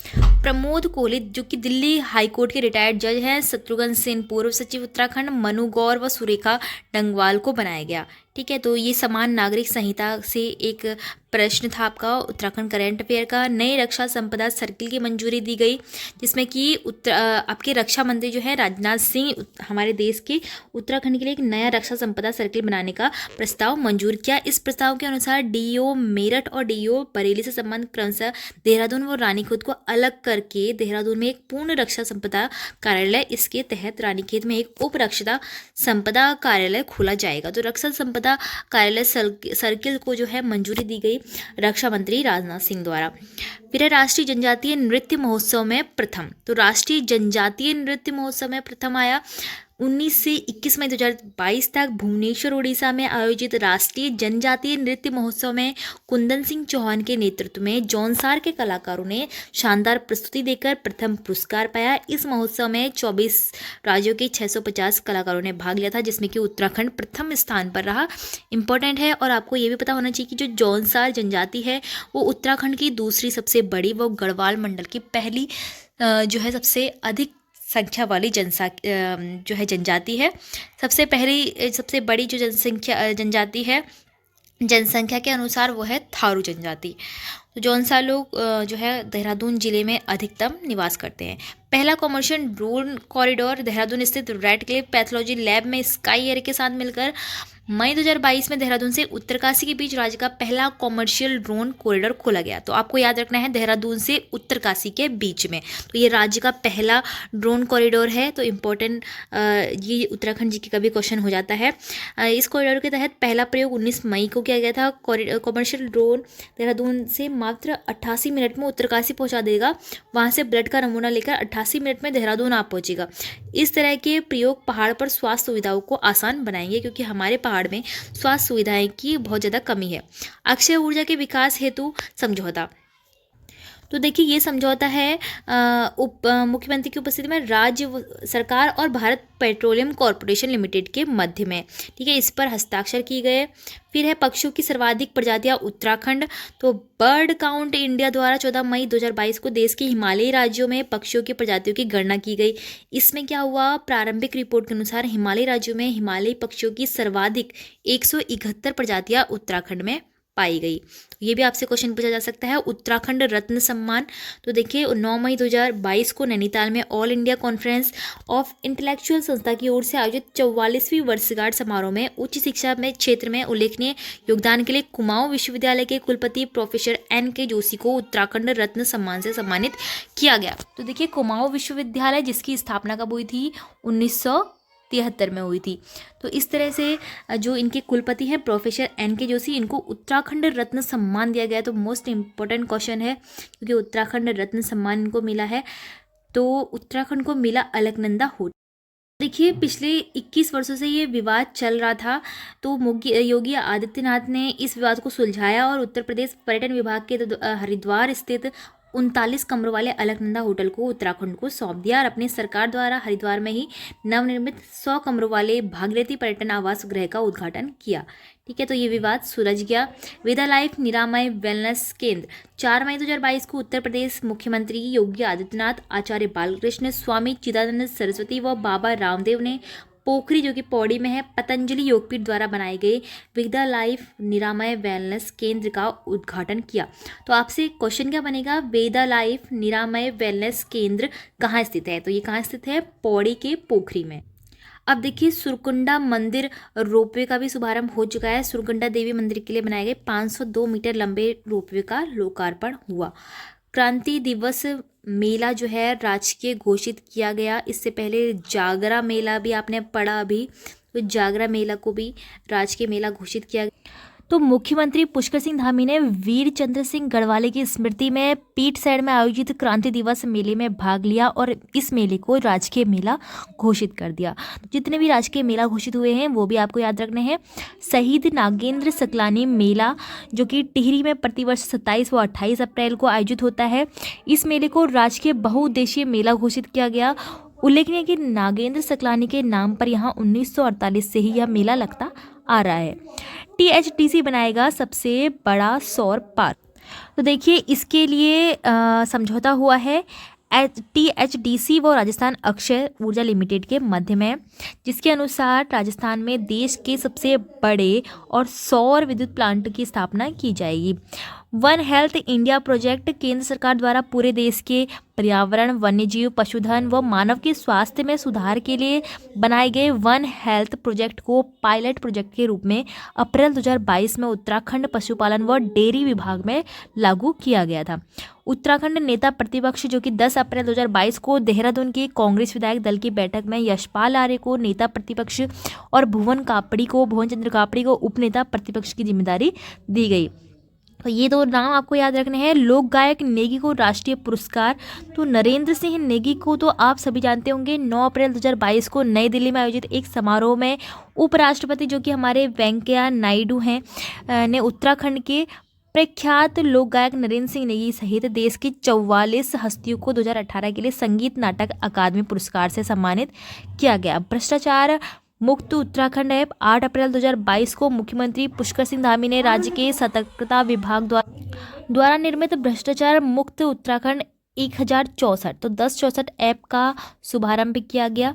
प्रमोद कोहली, जो कि दिल्ली हाईकोर्ट के रिटायर्ड जज हैं, शत्रुघ्न सिंह पूर्व सचिव उत्तराखंड, मनु गौर व सुरेखा डंगवाल को बनाया गया। ठीक है, तो ये समान नागरिक संहिता से एक प्रश्न था आपका उत्तराखंड करंट अफेयर का। नई रक्षा संपदा सर्किल की मंजूरी दी गई, जिसमें कि आपके रक्षा मंत्री जो है राजनाथ सिंह हमारे देश के उत्तराखंड के लिए एक नया रक्षा संपदा सर्किल बनाने का प्रस्ताव मंजूर किया। इस प्रस्ताव के अनुसार DO मेरठ और DO बरेली से संबंध क्रमशः देहरादून देहरादून व रानीखेत को अलग करके देहरादून में एक पूर्ण रक्षा संपदा कार्यालय, इसके तहत रानीखेत में एक उप रक्षा संपदा कार्यालय खोला जाएगा। तो रक्षा संपदा कार्यालय सर्किल को जो है मंजूरी दी गई रक्षा मंत्री राजनाथ सिंह द्वारा। फिर है राष्ट्रीय जनजातीय नृत्य महोत्सव में प्रथम। तो राष्ट्रीय जनजातीय नृत्य महोत्सव में प्रथम आया 19 से 21 मई 2022 तक भुवनेश्वर उड़ीसा में आयोजित राष्ट्रीय जनजातीय नृत्य महोत्सव में कुंदन सिंह चौहान के नेतृत्व में जौनसार के कलाकारों ने शानदार प्रस्तुति देकर प्रथम पुरस्कार पाया। इस महोत्सव में 24 राज्यों के 650 कलाकारों ने भाग लिया था, जिसमें कि उत्तराखंड प्रथम स्थान पर रहा। इंपॉर्टेंट है, और आपको ये भी पता होना चाहिए कि जो जौनसार जनजाति है वो उत्तराखंड की दूसरी सबसे बड़ी व गढ़वाल मंडल की पहली जो है सबसे अधिक संख्या वाली जो है जनजाति है। सबसे बड़ी जो जनजाति है जनसंख्या के अनुसार वो है थारू जनजाति। तो जौनसार लोग जो है देहरादून जिले में अधिकतम निवास करते हैं। पहला कमर्शियल ड्रोन कॉरिडोर देहरादून स्थित रेड क्लिफ पैथोलॉजी लैब में स्काई एयर के साथ मिलकर मई 2022 में देहरादून से उत्तरकाशी के बीच राज्य का पहला कॉमर्शियल ड्रोन कॉरिडोर खोला गया। तो आपको याद रखना है देहरादून से उत्तरकाशी के बीच में, तो ये राज्य का पहला ड्रोन कॉरिडोर है। तो इम्पोर्टेंट ये उत्तराखंड जी के कभी क्वेश्चन हो जाता है। इस कॉरिडोर के तहत पहला प्रयोग 19 मई को किया गया था। कॉमर्शियल ड्रोन देहरादून से मात्र 88 मिनट में उत्तरकाशी पहुँचा देगा। वहाँ से ब्लड का नमूना लेकर 88 मिनट में देहरादून आप पहुँचेगा। इस तरह के प्रयोग पहाड़ पर स्वास्थ्य सुविधाओं को आसान बनाएंगे, क्योंकि हमारे पहाड़ में स्वास्थ्य सुविधाएं की बहुत ज़्यादा कमी है। अक्षय ऊर्जा के विकास हेतु समझौता। तो देखिए ये समझौता है मुख्यमंत्री की उपस्थिति में राज्य सरकार और भारत पेट्रोलियम कॉरपोरेशन लिमिटेड के मध्य में, ठीक है, इस पर हस्ताक्षर किए गए। फिर है पक्षियों की सर्वाधिक प्रजातियां उत्तराखंड। तो बर्ड काउंट इंडिया द्वारा 14 मई 2022 को देश के हिमालयी राज्यों में पक्षियों की प्रजातियों की गणना की गई। इसमें क्या हुआ, प्रारंभिक रिपोर्ट के अनुसार हिमालयी राज्यों में हिमालयी पक्षियों की सर्वाधिक 171 प्रजातियां उत्तराखंड में पाई गई। तो ये भी आपसे क्वेश्चन पूछा जा सकता है। उत्तराखंड रत्न सम्मान। तो देखिए 9 मई 2022 को नैनीताल में all India conference of intellectual संस्था की ओर से आयोजित 44वीं वर्षगांठ समारोह में उच्च शिक्षा में क्षेत्र में उल्लेखनीय योगदान के लिए कुमाऊं विश्वविद्यालय के कुलपति प्रोफेसर NK जोशी को उत्तराखंड रत्न सम्मान से सम्मानित किया गया। तो देखिए कुमाऊं विश्वविद्यालय जिसकी स्थापना कब हुई थी, 1973 में हुई थी। तो इस तरह से जो इनके कुलपति हैं प्रोफेसर NK जोशी, इनको उत्तराखंड रत्न सम्मान दिया गया। तो मोस्ट इम्पोर्टेंट क्वेश्चन है, क्योंकि उत्तराखंड रत्न सम्मान इनको मिला है। तो उत्तराखंड को मिला अलकनंदा होटल। देखिए पिछले 21 वर्षों से ये विवाद चल रहा था। तो योगी आदित्यनाथ ने इस विवाद को सुलझाया और उत्तर प्रदेश पर्यटन विभाग के हरिद्वार स्थित 39 कमरों वाले अलकनंदा होटल को उत्तराखंड को सौंप दिया और अपनी सरकार द्वारा हरिद्वार में ही नवनिर्मित 100 कमरों वाले भागीरथी पर्यटन आवास गृह का उद्घाटन किया। ठीक है, तो ये विवाद सुलझ गया। वेदा लाइफ निरामय वेलनेस केंद्र 4 मई 2022 को उत्तर प्रदेश मुख्यमंत्री योगी आदित्यनाथ, आचार्य बालकृष्ण, स्वामी चिदानंद सरस्वती व बाबा रामदेव ने पोखरी जो कि पौड़ी में है पतंजलि योगपीठ द्वारा बनाए गए वेदा लाइफ निरामय वेलनेस केंद्र का उद्घाटन किया। तो आपसे क्वेश्चन क्या बनेगा, वेदा लाइफ निरामय वेलनेस केंद्र कहाँ स्थित है? तो ये कहाँ स्थित है? पौड़ी के पोखरी में। अब देखिए सुरकुंडा मंदिर रोपवे का भी शुभारंभ हो चुका है। सुरकुंडा देवी मंदिर के लिए बनाए गए 502 मीटर लंबे रोपवे का लोकार्पण हुआ। क्रांति दिवस मेला जो है राजकीय घोषित किया गया। इससे पहले जागरा मेला भी आपने पढ़ा अभी, तो जागरा मेला को भी राजकीय मेला घोषित किया गया। तो मुख्यमंत्री पुष्कर सिंह धामी ने वीर चंद्र सिंह गढ़वाले की स्मृति में पीट साइड में आयोजित क्रांति दिवस मेले में भाग लिया और इस मेले को राजकीय मेला घोषित कर दिया। तो जितने भी राजकीय मेला घोषित हुए हैं वो भी आपको याद रखने हैं। शहीद नागेंद्र सकलानी मेला जो कि टिहरी में प्रतिवर्ष 27 व 28 अप्रैल को आयोजित होता है। इस मेले को राजकीय बहुउद्देशीय मेला घोषित किया गया। उल्लेखनीय है कि नागेंद्र सकलानी के नाम पर यहाँ 1948 से ही यह मेला लगता आ रहा है। THDC बनाएगा सबसे बड़ा सौर पार्क। तो देखिए इसके लिए समझौता हुआ है THDC व राजस्थान अक्षय ऊर्जा लिमिटेड के मध्य में, जिसके अनुसार राजस्थान में देश के सबसे बड़े और सौर विद्युत प्लांट की स्थापना की जाएगी। वन हेल्थ इंडिया प्रोजेक्ट केंद्र सरकार द्वारा पूरे देश के पर्यावरण, वन्यजीव, पशुधन व मानव के स्वास्थ्य में सुधार के लिए बनाए गए वन हेल्थ प्रोजेक्ट को पायलट प्रोजेक्ट के रूप में अप्रैल 2022 में उत्तराखंड पशुपालन व डेयरी विभाग में लागू किया गया था। उत्तराखंड नेता प्रतिपक्ष जो कि 10 अप्रैल 2022 को देहरादून के कांग्रेस विधायक दल की बैठक में यशपाल आर्य को नेता प्रतिपक्ष और भुवन चंद्र कापड़ी को उपनेता प्रतिपक्ष की जिम्मेदारी दी गई। तो ये दो नाम आपको याद रखने हैं। लोक गायक नेगी को राष्ट्रीय पुरस्कार, तो नरेंद्र सिंह नेगी को तो आप सभी जानते होंगे। 9 अप्रैल 2022 को नई दिल्ली में आयोजित एक समारोह में उपराष्ट्रपति जो कि हमारे वेंकैया नायडू हैं ने उत्तराखंड के प्रख्यात लोक गायक नरेंद्र सिंह नेगी सहित देश की 44 हस्तियों को 2018 के लिए संगीत नाटक अकादमी पुरस्कार से सम्मानित किया गया। भ्रष्टाचार मुक्त उत्तराखंड ऐप 8 अप्रैल 2022 को मुख्यमंत्री पुष्कर सिंह धामी ने राज्य के सतर्कता विभाग द्वारा निर्मित भ्रष्टाचार मुक्त उत्तराखंड 1064 तो 1064 ऐप का शुभारंभ किया गया,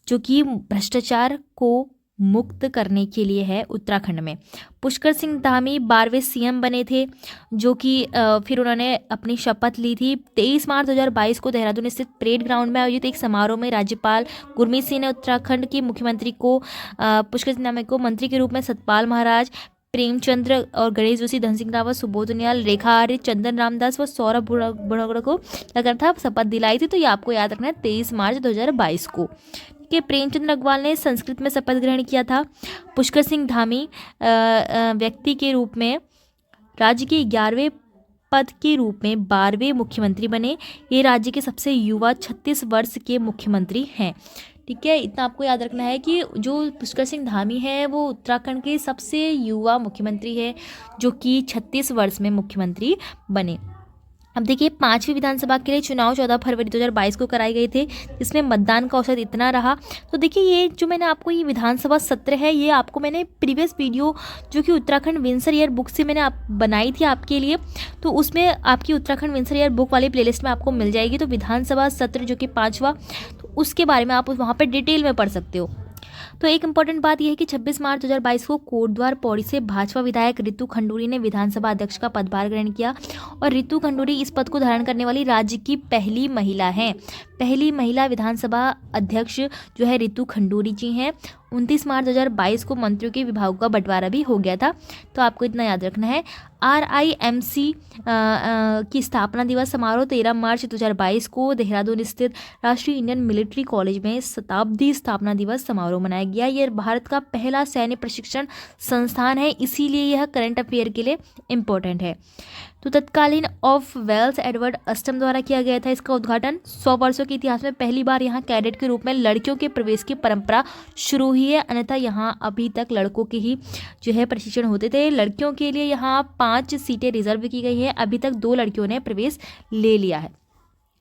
जो कि भ्रष्टाचार को मुक्त करने के लिए है उत्तराखंड में। पुष्कर सिंह धामी 12वें सीएम बने थे, जो कि फिर उन्होंने अपनी शपथ ली थी। 23 मार्च 2022 को देहरादून स्थित परेड ग्राउंड में आयोजित एक समारोह में राज्यपाल गुरमीत सिंह ने उत्तराखंड के मुख्यमंत्री को पुष्कर सिंह धामी को मंत्री के रूप में सतपाल महाराज, प्रेमचंद्र और गणेश जोशी, धन सिंह रावत, सुबोध उनियाल, रेखा आर्य, चंदन रामदास व सौरभ बुढ़ागुड़ा को लगातार शपथ दिलाई थी। तो ये आपको याद रखना है 23 मार्च 2022 को। के प्रेमचंद्र अग्रवाल ने संस्कृत में शपथ ग्रहण किया था। पुष्कर सिंह धामी व्यक्ति के रूप में राज्य के 11वें पद के रूप में 12वें मुख्यमंत्री बने। ये राज्य के सबसे युवा 36 वर्ष के मुख्यमंत्री हैं। ठीक है, इतना आपको याद रखना है कि जो पुष्कर सिंह धामी है वो उत्तराखंड के सबसे युवा मुख्यमंत्री है, जो कि 36 वर्ष में मुख्यमंत्री बने। अब देखिए 5वीं विधानसभा के लिए चुनाव 14 फरवरी 2022 को कराए गए थे, जिसमें मतदान का औसत इतना रहा। तो देखिए ये जो मैंने आपको ये विधानसभा सत्र है, ये आपको मैंने प्रीवियस वीडियो जो कि उत्तराखंड विंसर ईयर बुक से मैंने बनाई थी आपके लिए, तो उसमें आपकी उत्तराखंड विंसर ईयर बुक वाली प्लेलिस्ट में आपको मिल जाएगी। तो विधानसभा सत्र जो कि 5वां, तो उसके बारे में आप वहाँ पर डिटेल में पढ़ सकते हो। तो एक इम्पॉर्टेंट बात यह है कि 26 मार्च 2022 को कोटद्वार पौड़ी से भाजपा विधायक रितु खंडूरी ने विधानसभा अध्यक्ष का पदभार ग्रहण किया और रितु खंडूरी इस पद को धारण करने वाली राज्य की पहली महिला हैं। पहली महिला विधानसभा अध्यक्ष जो है रितु खंडूरी जी हैं। 29 मार्च 2022 को मंत्रियों के विभागों का बंटवारा भी हो गया था। तो आपको इतना याद रखना है। RIMC की स्थापना दिवस समारोह 13 मार्च 2022 को देहरादून स्थित राष्ट्रीय इंडियन मिलिट्री कॉलेज में शताब्दी स्थापना दिवस समारोह मनाया गया। यह भारत का पहला सैन्य प्रशिक्षण संस्थान है, इसीलिए यह करंट अफेयर के लिए इम्पोर्टेंट है। तो तत्कालीन ऑफ वेल्स एडवर्ड अस्टम द्वारा किया गया था इसका उद्घाटन। 100 वर्षों के इतिहास में पहली बार यहाँ कैडेट के रूप में लड़कियों के प्रवेश की परंपरा शुरू हुई है, अन्यथा यहाँ अभी तक लड़कों के ही जो है प्रशिक्षण होते थे। लड़कियों के लिए यहाँ 5 सीटें रिजर्व की गई हैं। अभी तक 2 लड़कियों ने प्रवेश ले लिया है।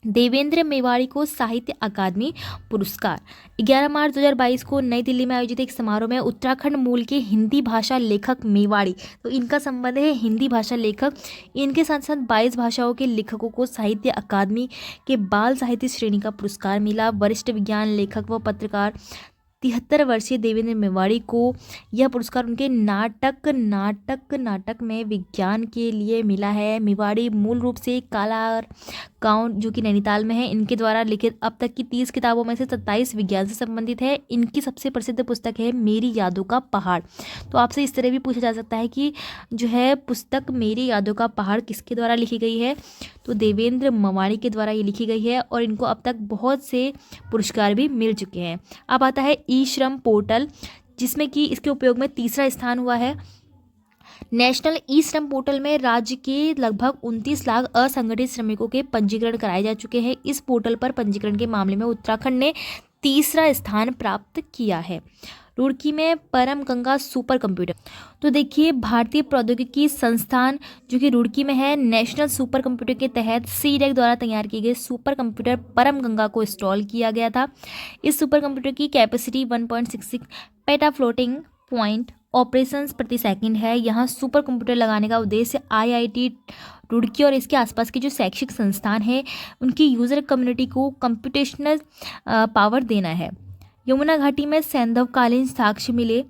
देवेंद्र मेवाड़ी को साहित्य अकादमी पुरस्कार। 11 मार्च 2022 को नई दिल्ली में आयोजित एक समारोह में उत्तराखंड मूल के हिंदी भाषा लेखक मेवाड़ी, तो इनका संबंध है हिंदी भाषा लेखक, इनके साथ साथ 22 भाषाओं के लेखकों को साहित्य अकादमी के बाल साहित्य श्रेणी का पुरस्कार मिला। वरिष्ठ विज्ञान लेखक व पत्रकार 73 वर्षीय देवेंद्र मेवाड़ी को यह पुरस्कार उनके नाटक में विज्ञान के लिए मिला है। मेवाड़ी मूल रूप से कालार गांव जो कि नैनीताल में है, इनके द्वारा लिखित अब तक की 30 किताबों में से 27 विज्ञान से संबंधित है। इनकी सबसे प्रसिद्ध पुस्तक है मेरी यादों का पहाड़। तो आपसे इस तरह भी पूछा जा सकता है कि जो है पुस्तक मेरी यादों का पहाड़ किसके द्वारा लिखी गई है, तो देवेंद्र मेवाड़ी के द्वारा ये लिखी गई है और इनको अब तक बहुत से पुरस्कार भी मिल चुके हैं। अब आता है ई श्रम पोर्टल, जिसमें कि इसके उपयोग में 3रा स्थान हुआ है। नेशनल ई श्रम पोर्टल में राज्य के लगभग 29 लाख असंगठित श्रमिकों के पंजीकरण कराए जा चुके हैं। इस पोर्टल पर पंजीकरण के मामले में उत्तराखंड ने 3रा स्थान प्राप्त किया है। रुड़की में परम गंगा सुपर कंप्यूटर, तो देखिए भारतीय प्रौद्योगिकी संस्थान जो कि रुड़की में है, नेशनल सुपर कंप्यूटर के तहत CDEC द्वारा तैयार किए गए सुपर कंप्यूटर परम गंगा को इंस्टॉल किया गया था। इस सुपर कंप्यूटर की capacity 1.66 PETA floating point operations प्रति सेकंड है। यहाँ सुपर कंप्यूटर लगाने का उद्देश्य IIT रुड़की और इसके आसपास के जो शैक्षिक संस्थान हैं उनकी यूज़र कम्युनिटी को कंप्यूटेशनल पावर देना है। यमुना घाटी में सैंधवकालीन साक्ष्य मिले,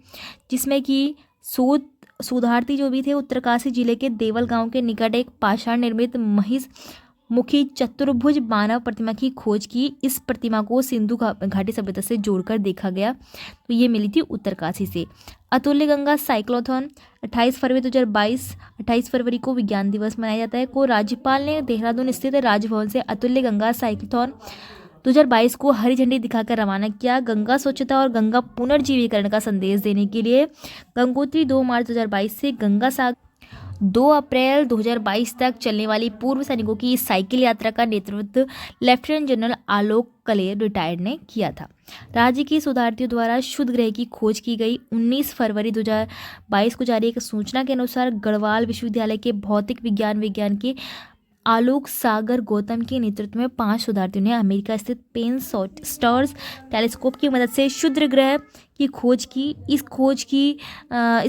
जिसमें कि शोध शोधार्थी जो भी थे उत्तरकाशी जिले के देवल गांव के निकट एक पाषाण निर्मित महिष मुखी चतुर्भुज मानव प्रतिमा की खोज की। इस प्रतिमा को सिंधु घाटी सभ्यता से जोड़कर देखा गया, तो ये मिली थी उत्तरकाशी से। अतुल्य गंगा साइक्लोथॉन 28 फरवरी 2022, 28 फरवरी को विज्ञान दिवस मनाया जाता है। को राज्यपाल ने देहरादून स्थित राजभवन से अतुल्य गंगा साइक्लोथॉन 2022 को हरी झंडी दिखाकर रवाना किया। गंगा स्वच्छता और गंगा पुनर्जीवीकरण का संदेश देने के लिए गंगोत्री 2 मार्च 2022 से गंगा सागर 2 अप्रैल 2022 तक चलने वाली पूर्व सैनिकों की इस साइकिल यात्रा का नेतृत्व लेफ्टिनेंट जनरल आलोक कलेर रिटायर्ड ने किया था। राज्य की शोधार्थियों द्वारा शुद्ध ग्रह की खोज की गई। 19 फरवरी 2022 को जारी एक सूचना के अनुसार गढ़वाल विश्वविद्यालय के भौतिक विज्ञान के आलोक सागर गौतम के नेतृत्व में 5 शोधार्थियों ने अमेरिका स्थित पेन स्टार्स टेलीस्कोप की मदद से क्षुद्र ग्रह की खोज की। इस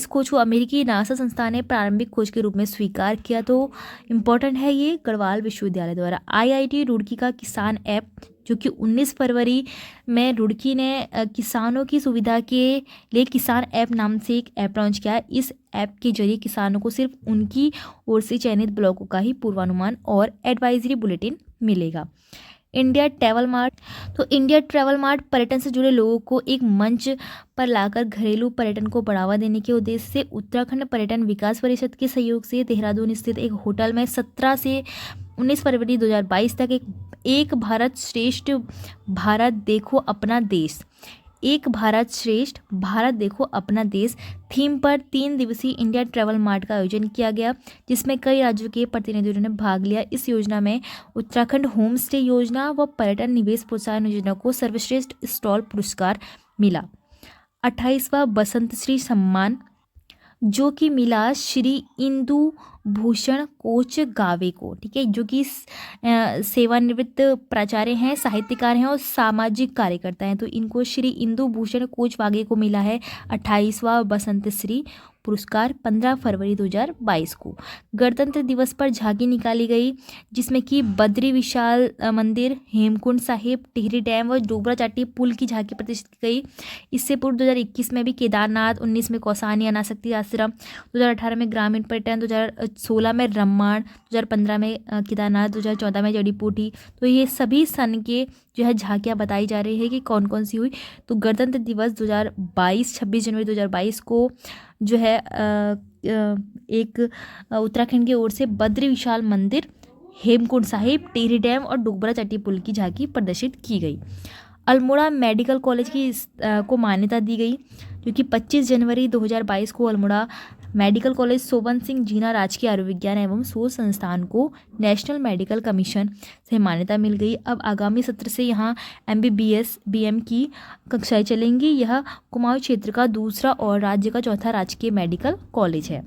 खोज को अमेरिकी नासा संस्थान ने प्रारंभिक खोज के रूप में स्वीकार किया। तो इम्पोर्टेंट है ये गढ़वाल विश्वविद्यालय द्वारा। आईआईटी रुड़की का किसान ऐप, जो कि 19 फरवरी में रुड़की ने किसानों की सुविधा के लिए किसान ऐप नाम से एक ऐप लॉन्च किया। इस ऐप के जरिए किसानों को सिर्फ उनकी ओर से चयनित ब्लॉकों का ही पूर्वानुमान और एडवाइजरी बुलेटिन मिलेगा। इंडिया ट्रैवल मार्ट, तो इंडिया ट्रैवल मार्ट पर्यटन से जुड़े लोगों को एक मंच पर लाकर घरेलू पर्यटन को बढ़ावा देने के उद्देश्य से उत्तराखंड पर्यटन विकास परिषद के सहयोग से देहरादून स्थित एक होटल में 17 से 19 फरवरी 2022 तक एक भारत श्रेष्ठ भारत देखो अपना देश, एक भारत श्रेष्ठ भारत देखो अपना देश थीम पर 3 दिवसीय इंडिया ट्रैवल मार्ट का आयोजन किया गया, जिसमें कई राज्यों के प्रतिनिधियों ने भाग लिया। इस योजना में उत्तराखंड होम स्टे योजना व पर्यटन निवेश प्रोत्साहन योजना को सर्वश्रेष्ठ स्टॉल पुरस्कार मिला। 28वां बसंत श्री सम्मान, जो कि मिला श्री इंदु भूषण कोच गावे को, ठीक है, जो कि सेवानिवृत्त प्राचार्य हैं, साहित्यकार हैं और सामाजिक कार्यकर्ता हैं। तो इनको श्री इंदु भूषण कोच वागे को मिला है 28वां बसंत श्री पुरस्कार 15 फरवरी 2022 को। गणतंत्र दिवस पर झांकी निकाली गई, जिसमें कि बद्री विशाल मंदिर, हेमकुंड साहिब, टिहरी डैम व डोबरा चाटी पुल की झांकी प्रदर्शित की गई। इससे पूर्व 2021 में भी केदारनाथ, 19 में कौसानी अनासक्ति आश्रम, 2018 में ग्रामीण पर्यटन, 2016 में रम्माण, 2015 में केदारनाथ, 2014 में जड़ी बूटी। तो ये सभी सन के जो है झांकियाँ बताई जा रही है कि कौन कौन सी हुई। तो गणतंत्र दिवस 2022 26 जनवरी 2022 को जो है एक उत्तराखंड की ओर से बद्री विशाल मंदिर, हेमकुंड साहिब, टिहरी डैम और डोबरा चट्टी पुल की झांकी प्रदर्शित की गई। अल्मोड़ा मेडिकल कॉलेज को मान्यता दी गई, जो कि 25 जनवरी 2022 को अल्मोड़ा मेडिकल कॉलेज सोबन सिंह जीना राजकीय आयुर्विज्ञान एवं शोध संस्थान को नेशनल मेडिकल कमीशन से मान्यता मिल गई। अब आगामी सत्र से यहाँ MBBS BM की कक्षाएं चलेंगी। यह कुमाऊं क्षेत्र का दूसरा और राज्य का चौथा राजकीय मेडिकल कॉलेज है।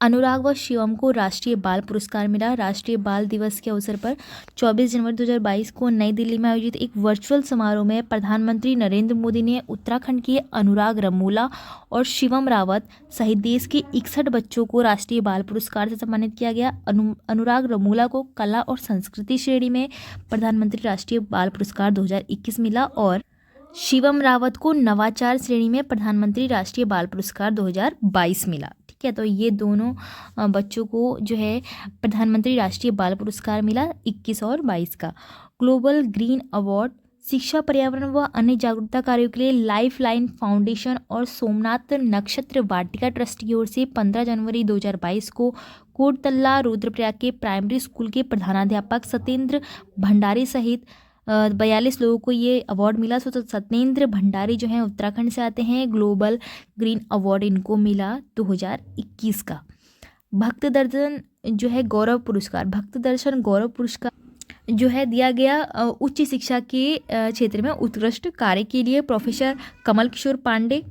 अनुराग व शिवम को राष्ट्रीय बाल पुरस्कार मिला। राष्ट्रीय बाल दिवस के अवसर पर 24 जनवरी 2022 को नई दिल्ली में आयोजित एक वर्चुअल समारोह में प्रधानमंत्री नरेंद्र मोदी ने उत्तराखंड के अनुराग रमोला और शिवम रावत सहित देश के 61 बच्चों को राष्ट्रीय बाल पुरस्कार से सम्मानित किया गया। अनुराग रमोला को कला और संस्कृति श्रेणी में प्रधानमंत्री राष्ट्रीय बाल पुरस्कार 2021 मिला और शिवम रावत को नवाचार श्रेणी में प्रधानमंत्री राष्ट्रीय बाल पुरस्कार 2022 मिला। ठीक है, तो ये दोनों बच्चों को जो है प्रधानमंत्री राष्ट्रीय बाल पुरस्कार मिला 21 और 22 का। ग्लोबल ग्रीन अवार्ड शिक्षा, पर्यावरण व अन्य जागरूकता कार्यों के लिए लाइफ लाइन फाउंडेशन और सोमनाथ नक्षत्र वाटिका ट्रस्ट की ओर से 15 जनवरी 2022 को कोटतल्ला रुद्रप्रयाग के प्राइमरी स्कूल के प्रधानाध्यापक सत्येंद्र भंडारी सहित 42 लोगों को ये अवार्ड मिला। तो सत्येंद्र भंडारी जो हैं उत्तराखंड से आते हैं। ग्लोबल ग्रीन अवार्ड इनको मिला 2021 का। भक्त दर्शन जो है गौरव पुरस्कार, भक्त दर्शन गौरव पुरस्कार जो है दिया गया उच्च शिक्षा के क्षेत्र में उत्कृष्ट कार्य के लिए प्रोफेसर कमल किशोर पांडे,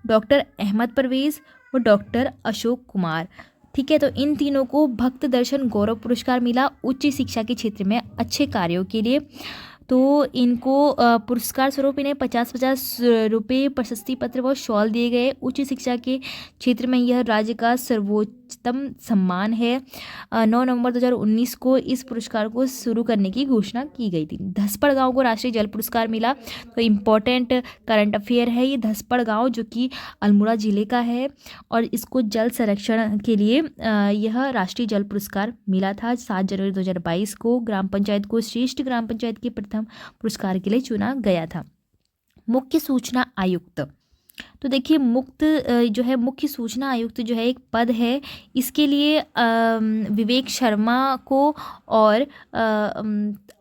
डॉक्टर अहमद परवेज व डॉक्टर अशोक कुमार। ठीक है, तो इन तीनों को भक्त दर्शन गौरव पुरस्कार मिला उच्च शिक्षा के क्षेत्र में अच्छे कार्यों के लिए। तो इनको पुरस्कार स्वरूप इन्हें 50-50 रुपये प्रशस्ति पत्र व शॉल दिए गए। उच्च शिक्षा के क्षेत्र में यह राज्य का उच्चतम सम्मान है। 9 नवंबर 2019 को इस पुरस्कार को शुरू करने की घोषणा की गई थी। धसपड़ गाँव को राष्ट्रीय जल पुरस्कार मिला। तो इम्पोर्टेंट करंट अफेयर है ये। धसपड़ गाँव जो कि अल्मोड़ा जिले का है और इसको जल संरक्षण के लिए यह राष्ट्रीय जल पुरस्कार मिला था। 7 जनवरी 2022 को ग्राम पंचायत को श्रेष्ठ ग्राम पंचायत के प्रथम पुरस्कार के लिए चुना गया था। मुख्य सूचना आयुक्त, तो देखिए जो है मुख्य सूचना आयुक्त जो है एक पद है। इसके लिए विवेक शर्मा को और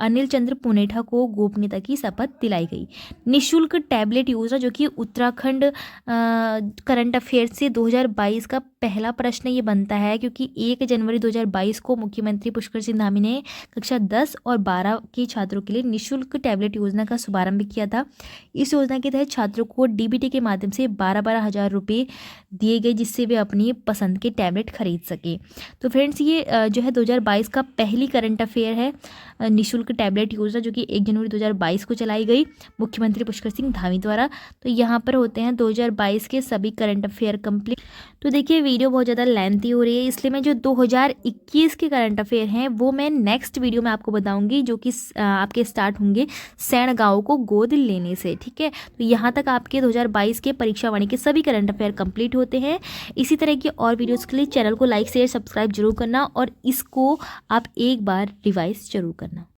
अनिल चंद्र पुनेठा को गोपनीयता की शपथ दिलाई गई। निःशुल्क टैबलेट योजना जो कि उत्तराखंड करंट अफेयर से 2022 का पहला प्रश्न ये बनता है, क्योंकि 1 जनवरी 2022 को मुख्यमंत्री पुष्कर सिंह धामी ने कक्षा 10 और 12 के छात्रों के लिए निःशुल्क टैबलेट योजना का शुभारंभ किया था। इस योजना के तहत छात्रों को डीबीटी के माध्यम से 12-12 हज़ार रुपये दिए गए, जिससे वे अपनी पसंद के टैबलेट खरीद सकें। तो फ्रेंड्स ये जो है 2022 का पहली करंट अफेयर है, निःशुल्क टैबलेट योजना जो कि 1 जनवरी 2022 को चलाई गई मुख्यमंत्री पुष्कर सिंह धामी द्वारा। तो यहाँ पर होते हैं 2022 के सभी करंट अफेयर कंप्लीट। तो देखिए वीडियो बहुत ज़्यादा लेंथी हो रही है, इसलिए मैं जो 2021 के करंट अफेयर हैं वो मैं नेक्स्ट वीडियो में आपको बताऊंगी, जो कि आपके स्टार्ट होंगे सैण गाँव को गोद लेने से। ठीक है, तो यहाँ तक आपके 2022 के परीक्षा वाणी के सभी करंट अफेयर कंप्लीट होते हैं। इसी तरह की और वीडियोज़ के लिए चैनल को लाइक शेयर सब्सक्राइब जरूर करना और इसको आप एक बार रिवाइज जरूर करना।